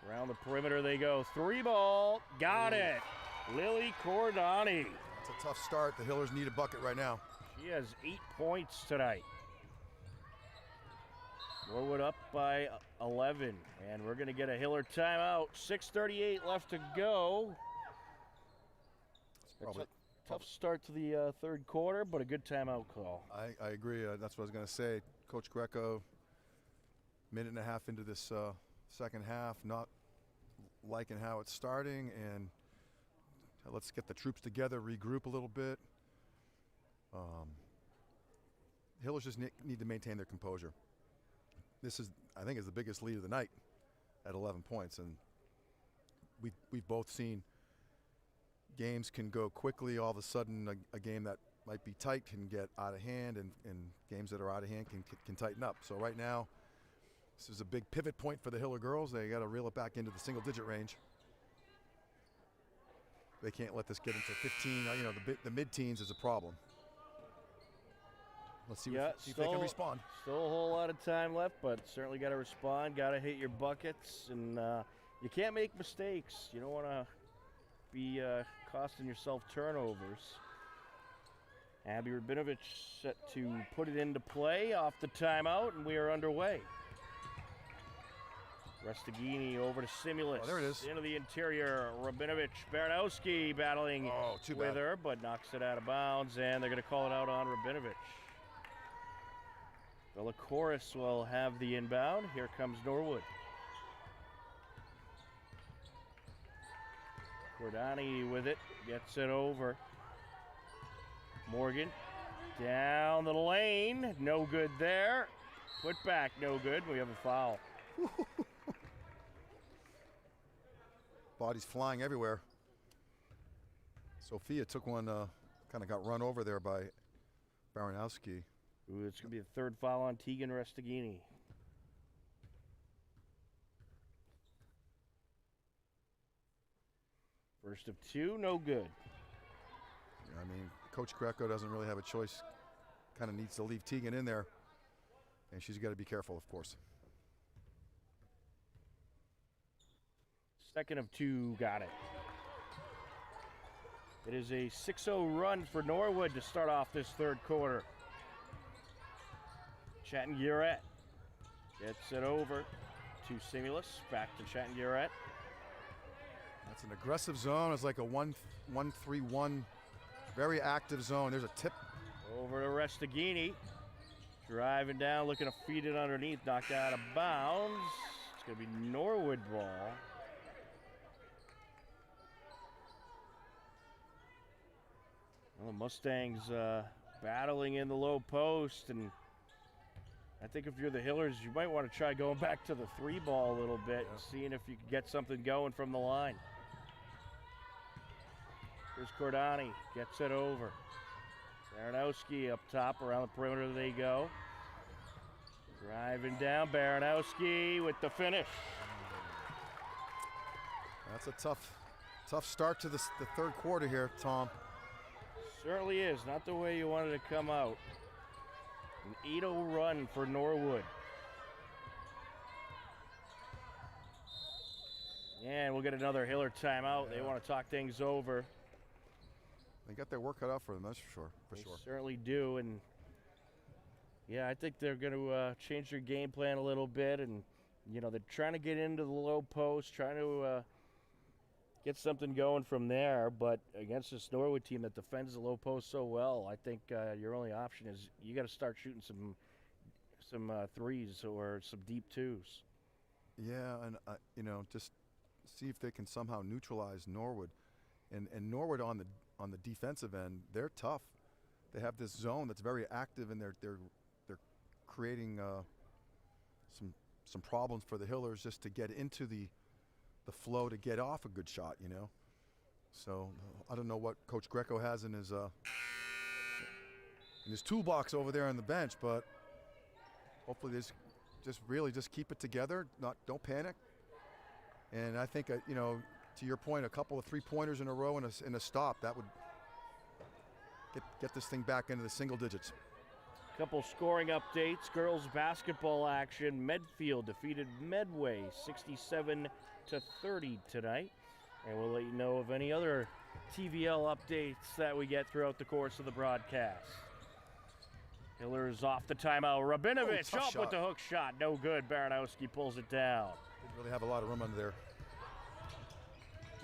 Around the perimeter they go. 3-ball, got it. Lily Cordani. It's a tough start. The Hillers need a bucket right now. She has 8 points tonight. Norwood up by 11, and we're going to get a Hiller timeout. 6:38 left to go. It's a tough start to the third quarter, but a good timeout call. I agree. That's what I was going to say. Coach Greco, minute and a half into this second half, not liking how it's starting, and let's get the troops together, regroup a little bit. Hillers just need to maintain their composure. This is, I think, is the biggest lead of the night at 11 points, and we've both seen games can go quickly. All of a sudden, a game that might be tight can get out of hand, and games that are out of hand can tighten up. So right now, this is a big pivot point for the Hiller girls. They got to reel it back into the single-digit range. They can't let this get into 15. You know, the mid-teens is a problem. Let's see, see if they can respond. Still a whole lot of time left, but certainly got to respond. Got to hit your buckets, and you can't make mistakes. You don't want to be costing yourself turnovers. Abby Rabinovich set to put it into play off the timeout, and we are underway. Restaghini over to Simulus. Oh, there it is. Into the interior. Rabinovich, Baranowski battling with her, but knocks it out of bounds, and they're going to call it out on Rabinovich. Villacoris will have the inbound. Here comes Norwood. Cordani with it, gets it over. Morgan down the lane, no good there. Put back, no good. We have a foul. Bodies flying everywhere. Sophia took one, kind of got run over there by Baranowski. Ooh, it's going to be the third foul on Tegan Restaghini. First of two, no good. Yeah, I mean, Coach Greco doesn't really have a choice. Kind of needs to leave Tegan in there. And she's got to be careful, of course. Second of two, got it. It is a 6-0 run for Norwood to start off this third quarter. Chatton-Guret gets it over to Simulus, back to Chatton-Guret. That's an aggressive zone. It's like a 1-3-1, very active zone. There's a tip. Over to Restaghini. Driving down, looking to feed it underneath, knocked out of bounds. It's going to be Norwood ball. Well, the Mustangs battling in the low post, and I think if you're the Hillers, you might want to try going back to the 3-ball a little bit and seeing if you can get something going from the line. Here's Cordani, gets it over. Baranowski up top, around the perimeter they go. Driving down, Baranowski with the finish. That's a tough start to the third quarter here, Tom. Certainly is, not the way you wanted to come out. An 8-0 run for Norwood. And we'll get another Hiller timeout. They want to talk things over. They got their work cut out for them, that's for sure. They certainly do, and yeah, I think they're going to change their game plan a little bit, and they're trying to get into the low post, trying to get something going from there. But against this Norwood team that defends the low post so well, I think your only option is you got to start shooting some threes or some deep twos. Yeah, and just see if they can somehow neutralize Norwood, and Norwood on the defensive end, they're tough. They have this zone that's very active, and they're creating some problems for the Hillers just to get into the flow to get off a good shot. So I don't know what Coach Greco has in his toolbox over there on the bench, but hopefully this just keep it together. Don't panic. And I think to your point, a couple of 3-pointers in a row and a stop, that would get this thing back into the single digits. Couple scoring updates. Girls basketball action. Medfield defeated Medway 67-30 tonight. And we'll let you know of any other TVL updates that we get throughout the course of the broadcast. Hillers off the timeout. Rabinovich up with the hook shot. No good. Baranowski pulls it down. Didn't really have a lot of room under there.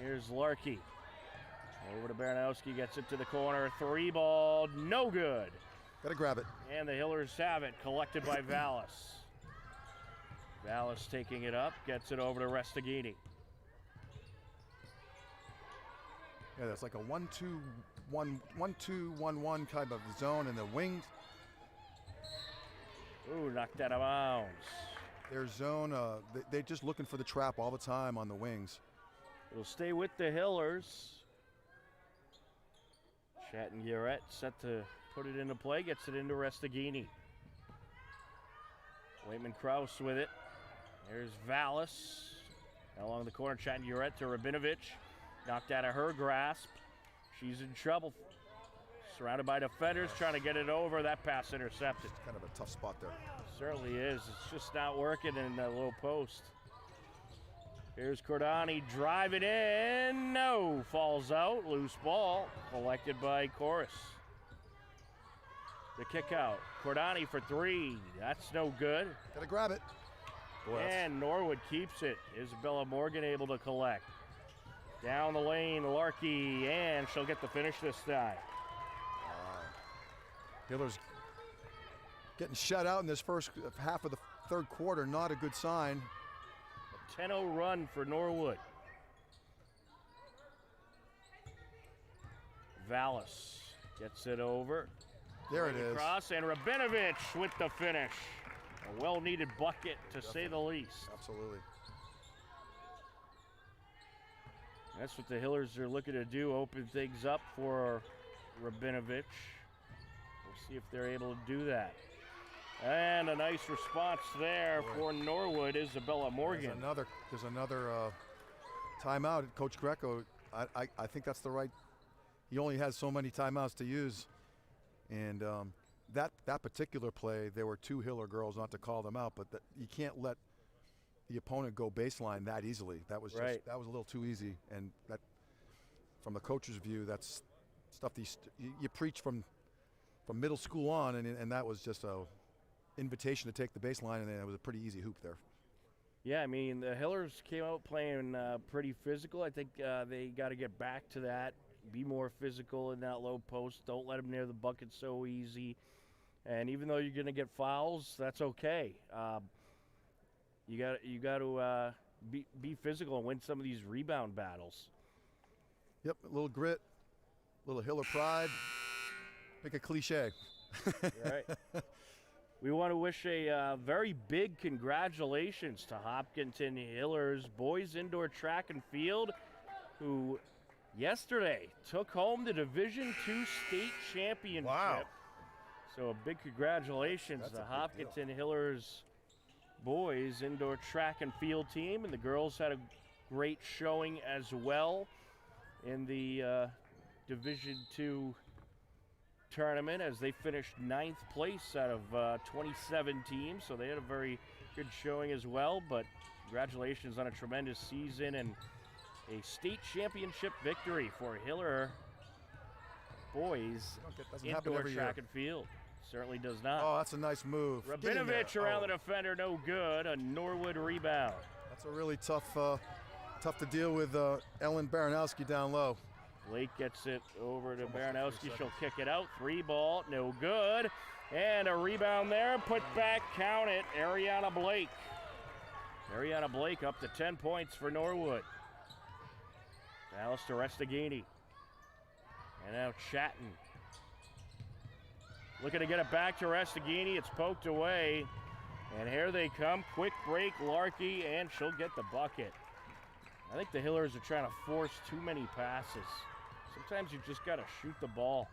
Here's Larkey. Over to Baranowski. Gets it to the corner. 3-ball. No good. Got to grab it. And the Hillers have it, collected by Vallis. Vallis taking it up, gets it over to Restaghini. Yeah, that's like a 1-2-1-1 type of zone in the wings. Ooh, knocked out of bounds. Their zone, they're just looking for the trap all the time on the wings. It'll stay with the Hillers. Chatton-Guerrette set to put it into play, gets it into Restaghini. Waitman-Krause with it. There's Vallis. Along the corner, Chatton-Guerrette to Rabinovich. Knocked out of her grasp. She's in trouble. Surrounded by defenders, trying to get it over. That pass intercepted. It's kind of a tough spot there. Certainly is. It's just not working in the low post. Here's Cordani driving in. No, falls out. Loose ball collected by Chorus. The kick out. Cordani for 3. That's no good. Gotta grab it. Boy, and Norwood keeps it. Isabella Morgan able to collect. Down the lane, Larkey, and she'll get the finish this time. Hillers getting shut out in this first half of the third quarter. Not a good sign. A 10-0 run for Norwood. Vallis gets it over. There it is. Cross, and Rabinovich with the finish. A well-needed bucket, to say the least. Absolutely. That's what the Hillers are looking to do, open things up for Rabinovich. We'll see if they're able to do that. And a nice response there for Norwood, Isabella Morgan. There's another timeout. Coach Greco, I think that's the right. He only has so many timeouts to use. And that particular play, there were 2 Hiller girls, not to call them out, but you can't let the opponent go baseline that easily. That was just, that was a little too easy. And that, from the coach's view, that's stuff you preach from middle school on, and that was just a invitation to take the baseline, and then it was a pretty easy hoop there. Yeah, I mean, the Hillers came out playing pretty physical. I think they got to get back to that. Be more physical in that low post. Don't let them near the bucket so easy. And even though you're going to get fouls, that's okay. You got to be physical and win some of these rebound battles. Yep, a little grit, a little Hiller pride. Make a cliche. Right. We want to wish a very big congratulations to Hopkinton Hillers boys indoor track and field, who yesterday took home the Division II state championship. Wow. So a big congratulations to Hopkinton Hillers boys indoor track and field team, and the girls had a great showing as well in the Division II tournament as they finished 9th place out of 27 teams, so they had a very good showing as well. But congratulations on a tremendous season and a state championship victory for Hiller boys Doesn't happen indoor every track year. and field. Certainly does not. Oh, that's a nice move. Get in there. Rabinovich around Oh, the defender, no good. A Norwood rebound. That's a really tough to deal with Ellen Baranowski down low. Blake gets it over to Almost Baranowski. 3 She'll kick it out. 3 ball, no good. And a rebound there. Put back, count it. Ariana Blake. Ariana Blake up to 10 points for Norwood. Dallas to Restaghini. And now Chatton. Looking to get it back to Restaghini. It's poked away. And here they come. Quick break, Larkey, and she'll get the bucket. I think the Hillers are trying to force too many passes. Sometimes you just got to shoot the ball.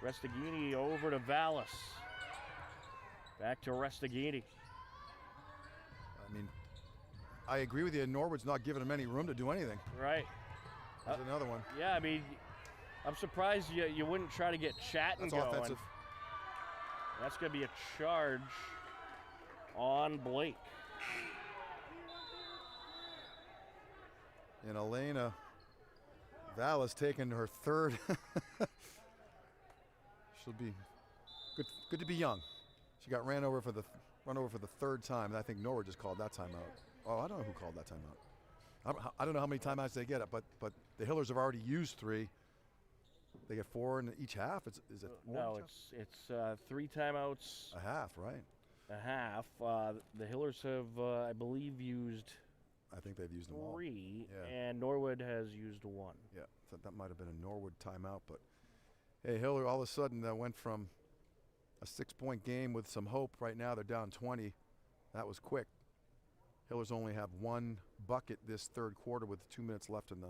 Restaghini over to Vallis. Back to Restaghini. I mean, I agree with you. Norwood's not giving them any room to do anything. Right. There's another one. Yeah, I mean, I'm surprised you wouldn't try to get Chatton That's going. offensive. That's going to be a charge on Blake. And Elena Vallis taking her third. She'll be good to be young. She got run over for the third time, and I think Norwood just called that timeout. Oh, I don't know who called that timeout. I don't know how many timeouts they get, but the Hillers have already used 3. They get 4 in each half. Is it 4? No, it's 3 timeouts. A half, right? A half. The Hillers have, I believe, used I think they've used them all. 3, Yeah. and Norwood has used 1. Yeah, so that might have been a Norwood timeout, but hey, Hiller all of a sudden went from a 6-point game with some hope. Right now they're down 20. That was quick. Hillers only have 1 bucket this third quarter with 2 minutes left in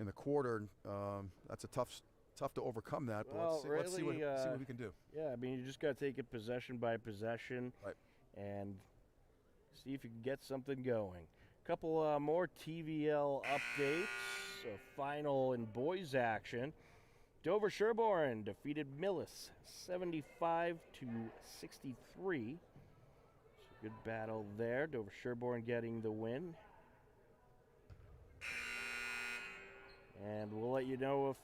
the quarter. That's a tough to overcome that. But Well, let's see what really, we can do. Yeah, I mean, you just got to take it possession by possession, Right. and see if you can get something going. A couple more TVL updates. A final in boys action. Dover Sherborne defeated Millis 75-63. It's a good battle there. Dover Sherborne getting the win. And we'll let you know if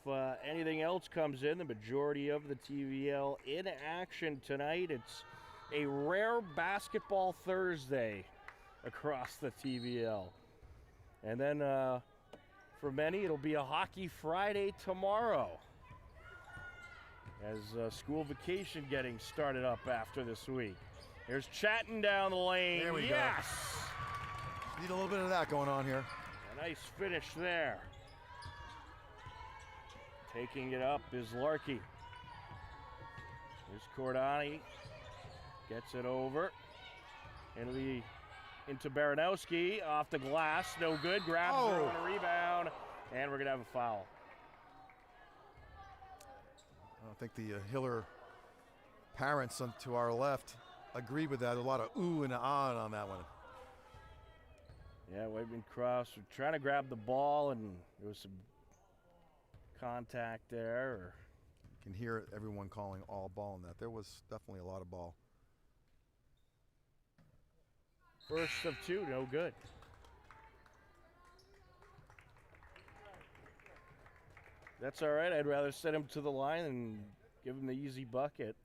anything else comes in. The majority of the TVL in action tonight. It's a rare basketball Thursday across the TVL. And then for many, it'll be a hockey Friday tomorrow, as school vacation getting started up after this week. Here's Chatton down the lane. There we go. Yes! Need a little bit of that going on here. A nice finish there. Taking it up is Larkey. Here's Cordani. Gets it over. Into Baranowski. Off the glass. No good. Grabs her on a rebound. And we're going to have a foul. I don't think the Hiller parents to our left agree with that. A lot of ooh and ah on that one. Yeah, Whiteman Cross were trying to grab the ball, and there was some contact there. You can hear everyone calling all ball on that. There was definitely a lot of ball. First of 2, no good. That's all right. I'd rather send him to the line and give him the easy bucket.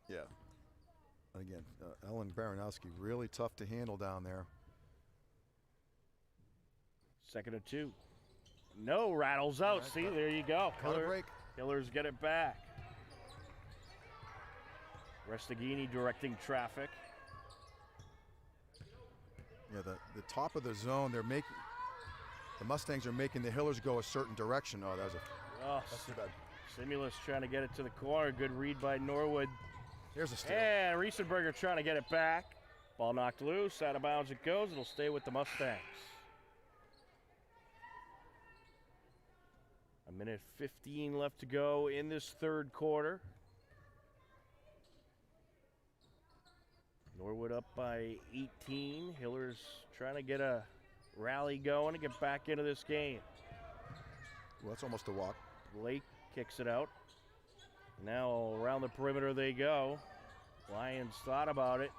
Yeah. Again, Ellen Baranowski, really tough to handle down there. Second of 2. No, rattles out. Right, See, there you go. Cut a break. Hillers get it back. Restaghini directing traffic. Yeah, the top of the zone, the Mustangs are making the Hillers go a certain direction. Oh, that's too bad. Simulus trying to get it to the corner. Good read by Norwood. Here's a steal. And Riesenberger trying to get it back. Ball knocked loose. Out of bounds it goes. It'll stay with the Mustangs. A minute 15 left to go in this third quarter. Norwood up by 18. Hillers trying to get a rally going to get back into this game. Well, that's almost a walk. Blake kicks it out. Now around the perimeter they go. Lions thought about it.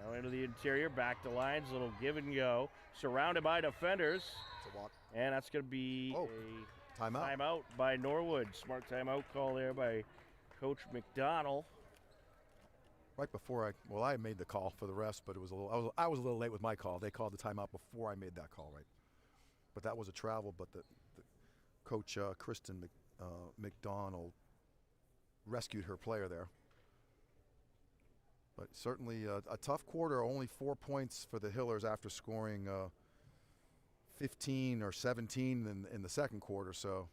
Now into the interior, back to Lions, little give and go. Surrounded by defenders. It's a walk. And that's going to be Timeout. Timeout by Norwood. Smart timeout call there by Coach McDonald. Right before I made the call for the refs, but it was I was a little late with my call. They called the timeout before I made that call, right? But that was a travel. But the coach Kristen McDonald rescued her player there. But certainly a tough quarter. Only 4 points for the Hillers after scoring 15 or 17 in the second quarter. So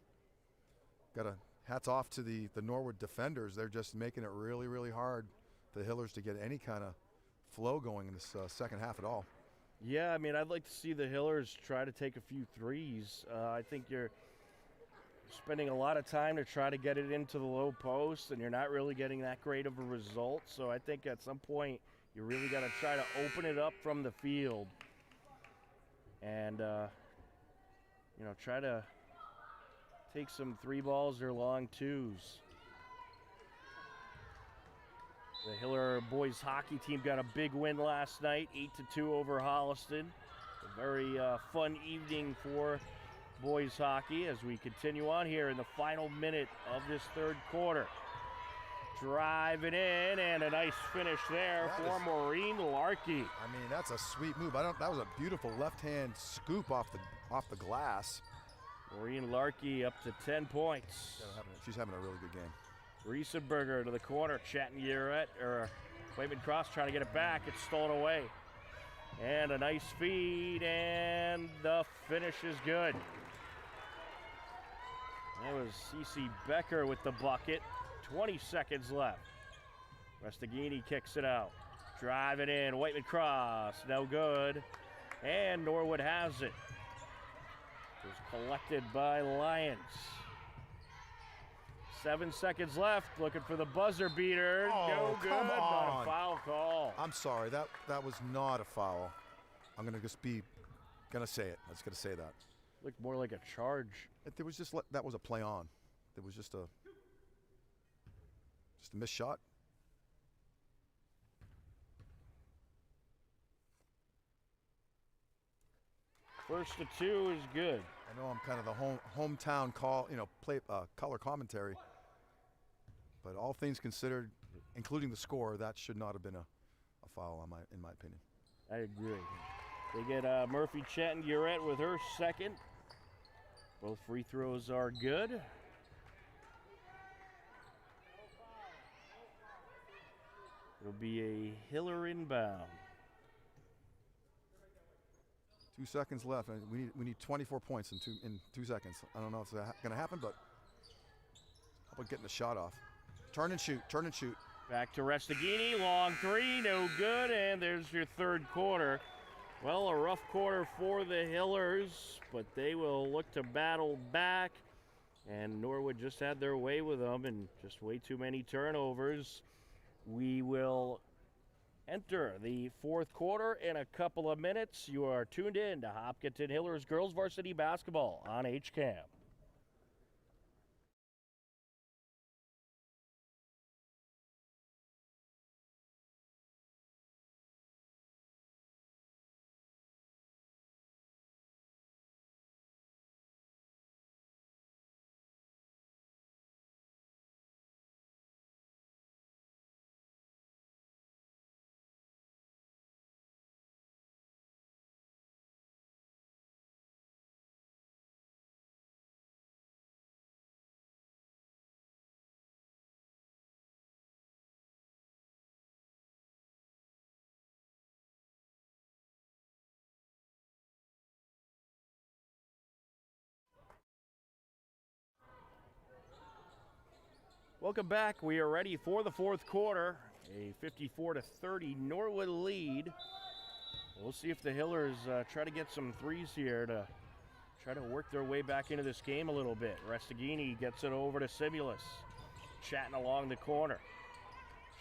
got a hats off to the Norwood defenders. They're just making it really, really hard for the Hillers to get any kind of flow going in this second half at all. Yeah, I mean, I'd like to see the Hillers try to take a few threes. I think you're spending a lot of time to try to get it into the low post, and you're not really getting that great of a result. So I think at some point you really got to try to open it up from the field and, try to take some 3 balls or long 2s. The Hiller boys hockey team got a big win last night, 8-2 over Holliston. A very fun evening for boys hockey as we continue on here in the final minute of this third quarter. Driving in, and a nice finish there for Maureen Larkey. I mean, that's a sweet move. That was a beautiful left-hand scoop off the glass. Maureen Larkey up to 10 points. She's having a really good game. Riesenberger to the corner, Whiteman Cross trying to get it back. It's stolen away. And a nice feed, and the finish is good. That was Cece Becker with the bucket. 20 seconds left. Restaghini kicks it out. Drive it in. Whiteman Cross. No good. And Norwood has it. It was collected by Lyons. 7 seconds left. Looking for the buzzer beater. Oh, no good. come Not on. a foul call. I'm sorry. That was not a foul. I'm gonna say it. I was gonna say that. Looked more like a charge. There was that was a play on. There was just a missed shot. First to 2 is good. I know I'm kind of the hometown color commentary, but all things considered, including the score, that should not have been a foul in my opinion. I agree. They get Murphy Chatton-Urette with her second. Both free throws are good. It'll be a Hiller inbound. 2 seconds left, and we need 24 points in 2 seconds. I don't know if it's going to happen, but how about getting the shot off? Turn and shoot. Back to Restaghini, long 3, no good, and there's your third quarter. Well, a rough quarter for the Hillers, but they will look to battle back, and Norwood just had their way with them and just way too many turnovers. We will enter the fourth quarter in a couple of minutes. You are tuned in to Hopkinton Hillers Girls Varsity Basketball on HCAM. Welcome back. We are ready for the fourth quarter. A 54-30 Norwood lead. We'll see if the Hillers try to get some threes here to try to work their way back into this game a little bit. Restaghini gets it over to Simulus. Chatting along the corner.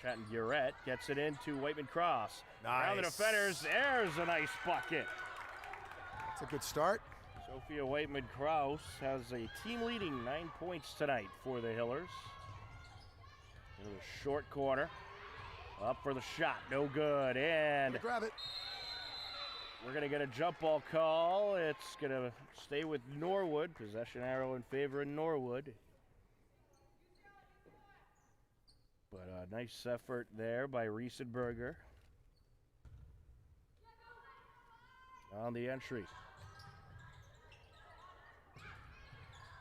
Chatton-Urette gets it into Whiteman Cross. Nice. Around the defenders, there's a nice bucket. It's a good start. Sophia Whiteman-Kraus has a team-leading 9 points tonight for the Hillers. Into the short corner. Up for the shot, no good, and Grab it. we're going to get a jump ball call. It's going to stay with Norwood. Possession arrow in favor of Norwood. But a nice effort there by Riesenberger on the entry.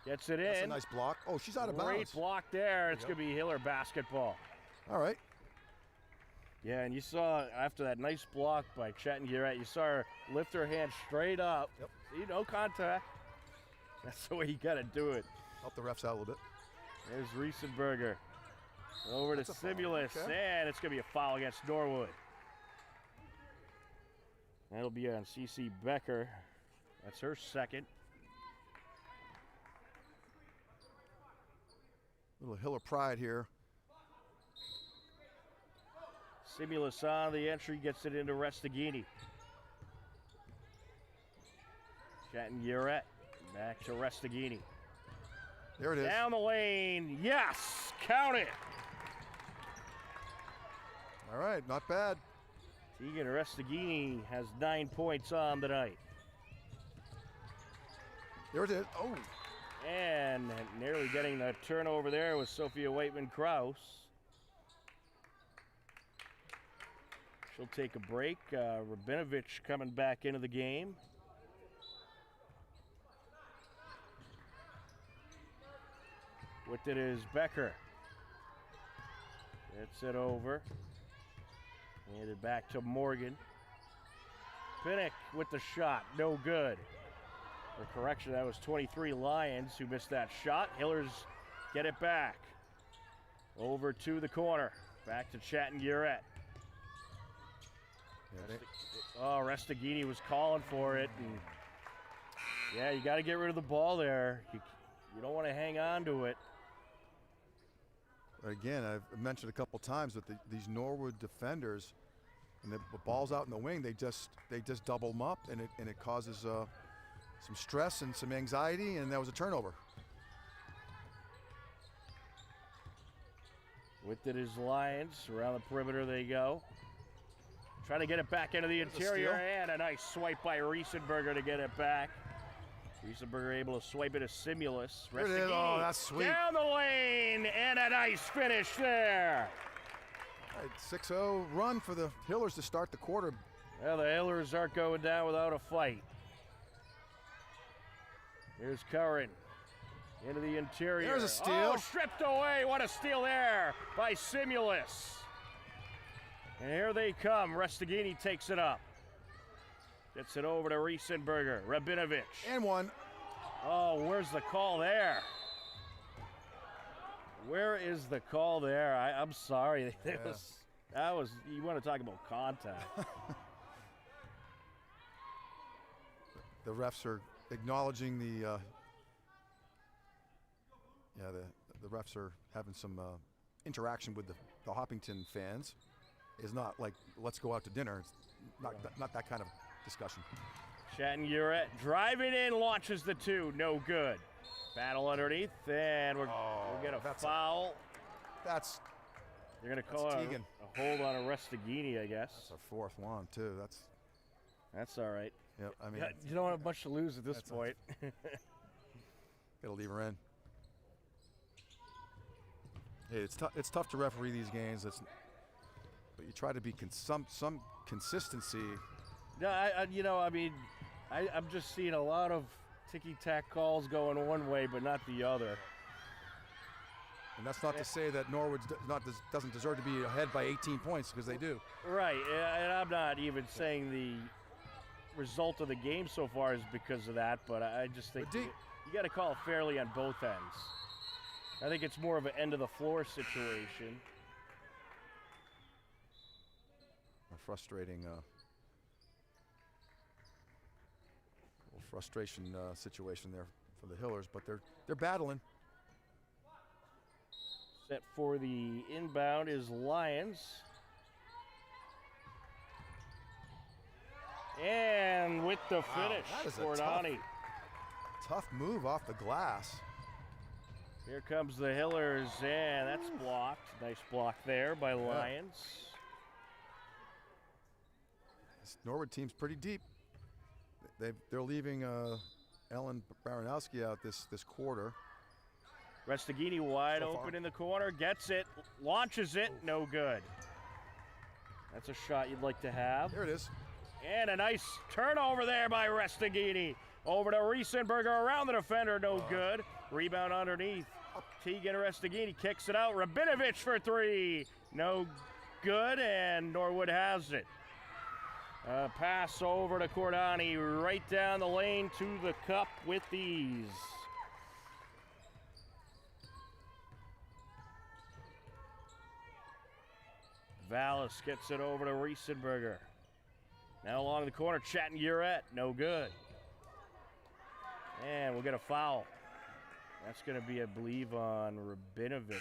Gets it in. That's a nice block. Oh, she's out of bounds. Great block there. It's going to be Hiller basketball. All right. Yeah, and you saw after that nice block by Chattanooga, you saw her lift her hand straight up. Yep. See, no contact. That's the way you got to do it. Help the refs out a little bit. There's Riesenberger. Over to Simulus, okay. and it's going to be a foul against Norwood. That'll be on CC Becker. That's her second. Little Hiller pride here. Simulus on the entry, gets it into Restaghini. Chattanooga, back to Restaghini. There it is. Down the lane, yes, count it. All right, not bad. Tegan Restaghini has 9 points on the night. There it is. Oh, And nearly getting the turnover there was Sophia Waitman-Kraus. She'll take a break. Rabinovich coming back into the game. With it is Becker. Gets it over. Handed back to Morgan. Pinnock with the shot, no good. For correction, that was 23 Lions who missed that shot. Hillers get it back. Over to the corner. Back to Chattanooga. Restaghini was calling for it. And yeah, you got to get rid of the ball there. You don't want to hang on to it. again, I've mentioned a couple times that these Norwood defenders, and the ball's out in the wing, they just double them up, and it causes some stress and some anxiety, and that was a turnover. With it is Lions. Around the perimeter they go. Trying to get it back into the interior, and a nice swipe by Riesenberger to get it back. Riesenberger able to swipe it as Simulus. There it is. Oh, that's sweet. Down the lane, and a nice finish there. All right, 6-0 run for the Hillers to start the quarter. Well, the Hillers aren't going down without a fight. Here's Curran. Into the interior. There's a steal. Oh, stripped away. What a steal there by Simulus. And here they come. Restaghini takes it up. Gets it over to Riesenberger. Rabinovich. And one. Oh, where's the call there? Where is the call there? I'm sorry. That was, you want to talk about contact. The refs are acknowledging the refs are having some interaction with the Hopkinton fans. It's not like, let's go out to dinner. It's not that kind of discussion. Chattanooga driving in, launches the two, no good. Battle underneath, and we'll get a foul. They're going to call a hold on a Restaghini, I guess. That's our fourth one too. That's all right. Yep. I mean, you don't have much to lose at this point. Gotta leave her in. Hey, it's tough to referee these games. But you try to be some consistency. No, I'm just seeing a lot of ticky-tack calls going one way, but not the other. And that's not to say that Norwood doesn't deserve to be ahead by 18 points, because they do. Right, and I'm not even saying the result of the game so far is because of that, but I just think you got to call it fairly on both ends. I think it's more of an end-of-the-floor situation. A frustrating frustration situation there for the Hillers, but they're battling. Set for the inbound is Lions. And with the finish, that is Cordani. Tough move off the glass. Here comes the Hillers, and that's blocked. Nice block there by Lions. This Norwood team's pretty deep. they're leaving Ellen Baranowski out this quarter. Restaghini wide So far. open in the corner, gets it, launches it, no good. That's a shot you'd like to have. There it is. And a nice turnover there by Restaghini. Over to Riesenberger around the defender, no good. Rebound underneath. Tegan Restaghini kicks it out. Rabinovich for three, no good, and Norwood has it. Pass over to Cordani, right down the lane to the cup with ease. Vallis gets it over to Riesenberger. Now along the corner, Chatton-Urette, no good. And we'll get a foul. That's going to be, I believe, on Rabinovich.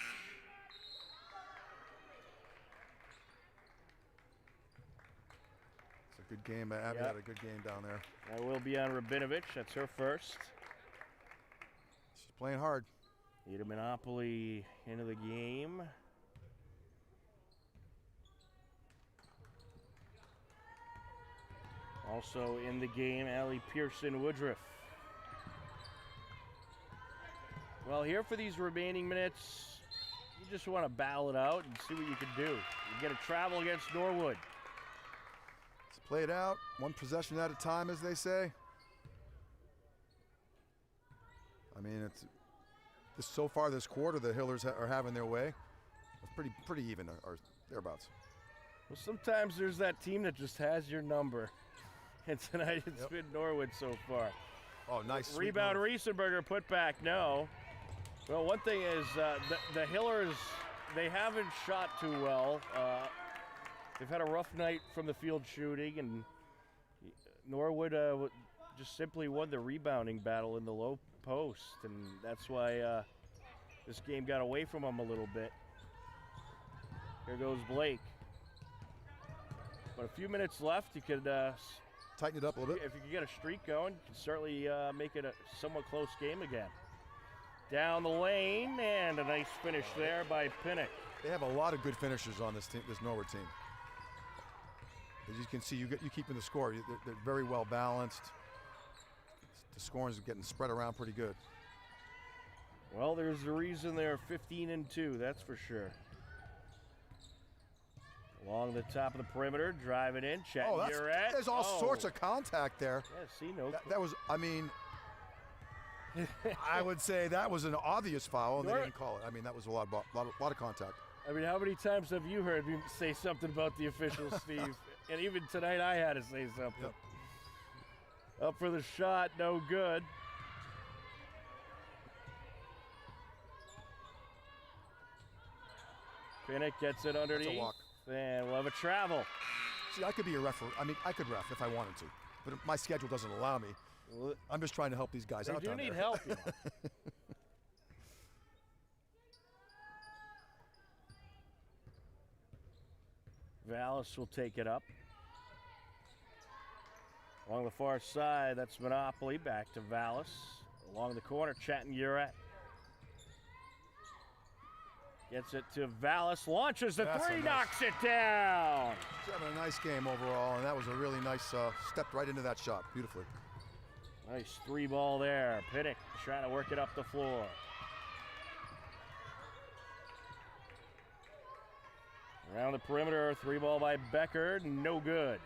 It's a good game. Abby had a good game down there. That will be on Rabinovich. That's her first. She's playing hard. Need a Monopoly into the game. Also in the game, Allie Pearson-Woodruff. Well, here for these remaining minutes, you just want to battle it out and see what you can do. You got to travel against Norwood. Let's play it out, one possession at a time, as they say. I mean, it's so far this quarter, the Hillers are having their way. It's pretty even, or thereabouts. Well, sometimes there's that team that just has your number. And tonight it's been Norwood so far. Oh, nice. Rebound, Riesenberger, put back, no. Well, one thing is the Hillers, they haven't shot too well. They've had a rough night from the field shooting, and Norwood just simply won the rebounding battle in the low post, and that's why this game got away from them a little bit. Here goes Blake. But a few minutes left, you could tighten it up a little bit. If you could get a streak going, you can certainly make it a somewhat close game again. Down the lane, and a nice finish there by Pinnock. They have a lot of good finishers on this team, this Norwood team. As you can see, you keeping the score. They're very well balanced. The scoring is getting spread around pretty good. Well, there's a reason they're 15-2, that's for sure. Along the top of the perimeter, driving in, Chatton-Urette. There's all sorts of contact there. Yeah, see, no. That was, I mean, I would say that was an obvious foul, and they didn't call it. I mean, that was a lot of contact. I mean, how many times have you heard me say something about the officials, Steve? And even tonight I had to say something. Yep. Up for the shot, no good. Pinnock gets it underneath. That's a walk. And we'll have a travel. See, I could be a referee. I mean, I could ref if I wanted to, but my schedule doesn't allow me. Well, I'm just trying to help these guys out. They do down need there. help, you know. Vallis will take it up. Along the far side, that's Monopoly. Back to Vallis. Along the corner, Chatton-Urette. Gets it to Vallis, launches the That's three, a nice- knocks it down. He's having a nice game overall, and that was a really nice step right into that shot beautifully. Nice three ball there. Pinnock trying to work it up the floor. Around the perimeter, three ball by Becker, no good.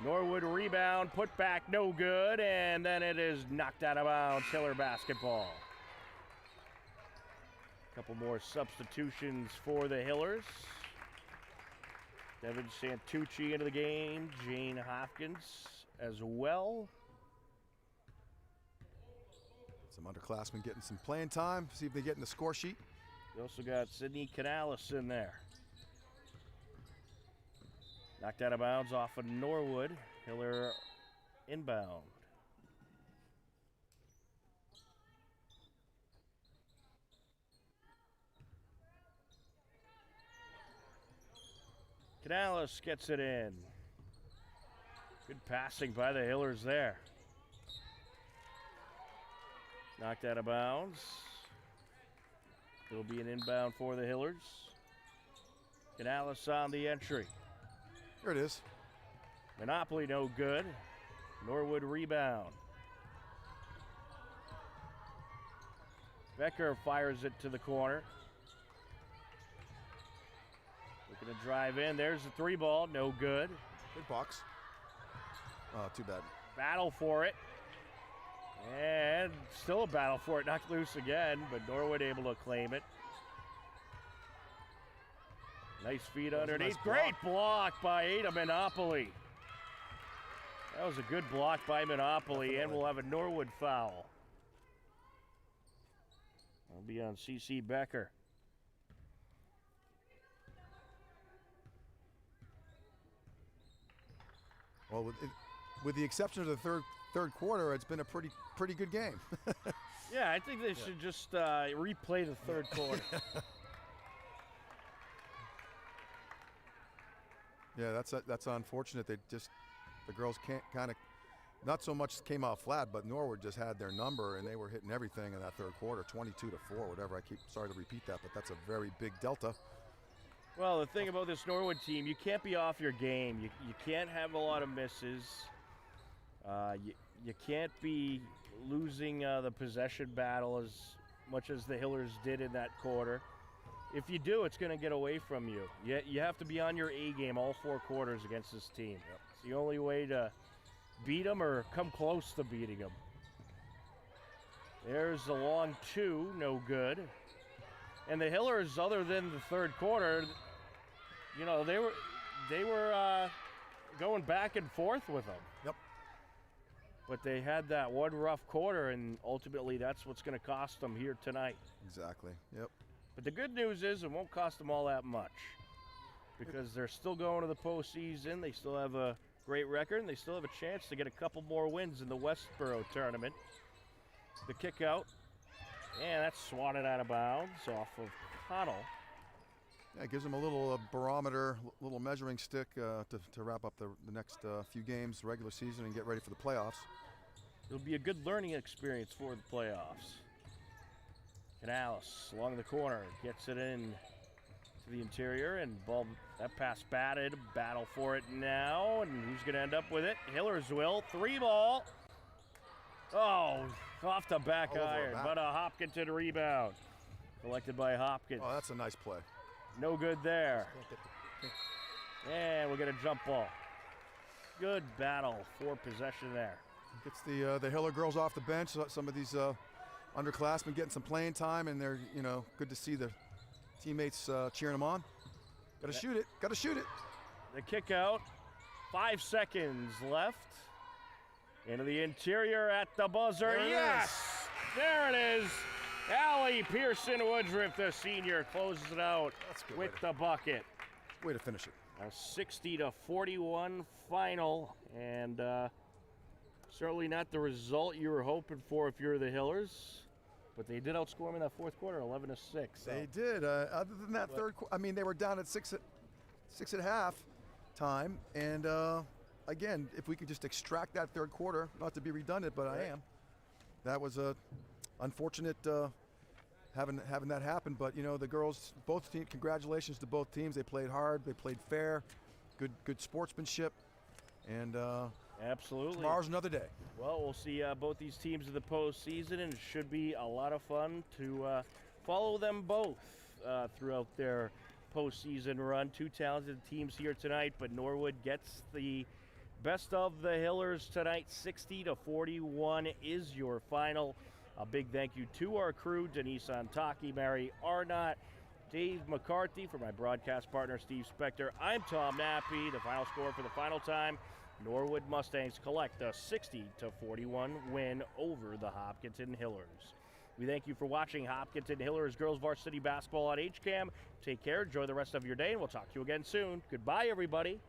Norwood rebound, put back, no good, and then it is knocked out of bounds. Hiller basketball. Couple more substitutions for the Hillers. Devin Santucci into the game. Jane Hopkins as well. Some underclassmen getting some playing time. See if they get in the score sheet. We also got Sydney Canales in there. Knocked out of bounds off of Norwood. Hiller inbound. Canales gets it in. Good passing by the Hillers there. Knocked out of bounds. It'll be an inbound for the Hillers. Canales on the entry. Here it is. Monopoly no good. Norwood rebound. Becker fires it to the corner. Looking to drive in. There's the three ball. No good. Good box. Oh, too bad. Battle for it. And still a battle for it. Knocked loose again, but Norwood able to claim it. Nice feed underneath. Nice block. Great block by Ada Monopoly. That was a good block by Monopoly, and we'll have a Norwood foul. That'll be on C.C. Becker. Well, with the exception of the third quarter, it's been a pretty good game. Yeah, I think they should just replay the third quarter. Yeah, that's unfortunate. The girls can't kind of, not so much came out flat, but Norwood just had their number and they were hitting everything in that third quarter, 22-4, whatever. Sorry to repeat that, but that's a very big delta. Well, the thing about this Norwood team, you can't be off your game. You can't have a lot of misses. You can't be losing the possession battle as much as the Hillers did in that quarter. If you do, it's going to get away from you. You have to be on your A game all four quarters against this team. It's the only way to beat them or come close to beating them. There's the long two, no good. And the Hillers, other than the third quarter, you know, they were going back and forth with them. Yep. But they had that one rough quarter, and ultimately that's what's going to cost them here tonight. Exactly. Yep. But the good news is it won't cost them all that much because they're still going to the postseason. They still have a great record, and they still have a chance to get a couple more wins in the Westboro tournament. The kick out, and that's swatted out of bounds off of Connell. Yeah, it gives them a little barometer, little measuring stick to wrap up the next few games, regular season, and get ready for the playoffs. It'll be a good learning experience for the playoffs. Canales along the corner gets it in to the interior, and ball, that pass batted. Battle for it now, and who's going to end up with it? Hillers will. Three ball. Oh, off the back iron, but a Hopkinton rebound. Collected by Hopkins. Oh, that's a nice play. No good there. And we'll get a jump ball. Good battle for possession there. Gets the Hiller girls off the bench. Some of these underclassmen getting some playing time, and they're, you know, good to see the teammates cheering them on. Got to shoot it. Got to shoot it. The kick out. 5 seconds left. Into the interior at the buzzer. Yes! There it is. Allie Pearson-Woodruff, the senior, closes it out with the bucket. Way to finish it. A 60-41 final, and certainly not the result you were hoping for if you're the Hillers, but they did outscore them in that fourth quarter, 11-6. So. They did. Other than that third quarter, I mean, they were down at six at half time, and again, if we could just extract that third quarter, not to be redundant, but I am. That was a unfortunate having that happen, but you know, the girls, both teams, congratulations to both teams. They played hard, they played fair, good sportsmanship, and absolutely. Tomorrow's another day. Well, we'll see both these teams in the postseason, and it should be a lot of fun to follow them both throughout their postseason run. Two talented teams here tonight, but Norwood gets the best of the Hillers tonight. 60-41 is your final. A big thank you to our crew, Denise Antaki, Mary Arnott, Dave McCarthy. For my broadcast partner, Steve Spector, I'm Tom Nappy. The final score for the final time, Norwood Mustangs collect a 60-41 win over the Hopkinton Hillers. We thank you for watching Hopkinton Hillers Girls Varsity Basketball on HCAM. Take care, enjoy the rest of your day, and we'll talk to you again soon. Goodbye, everybody.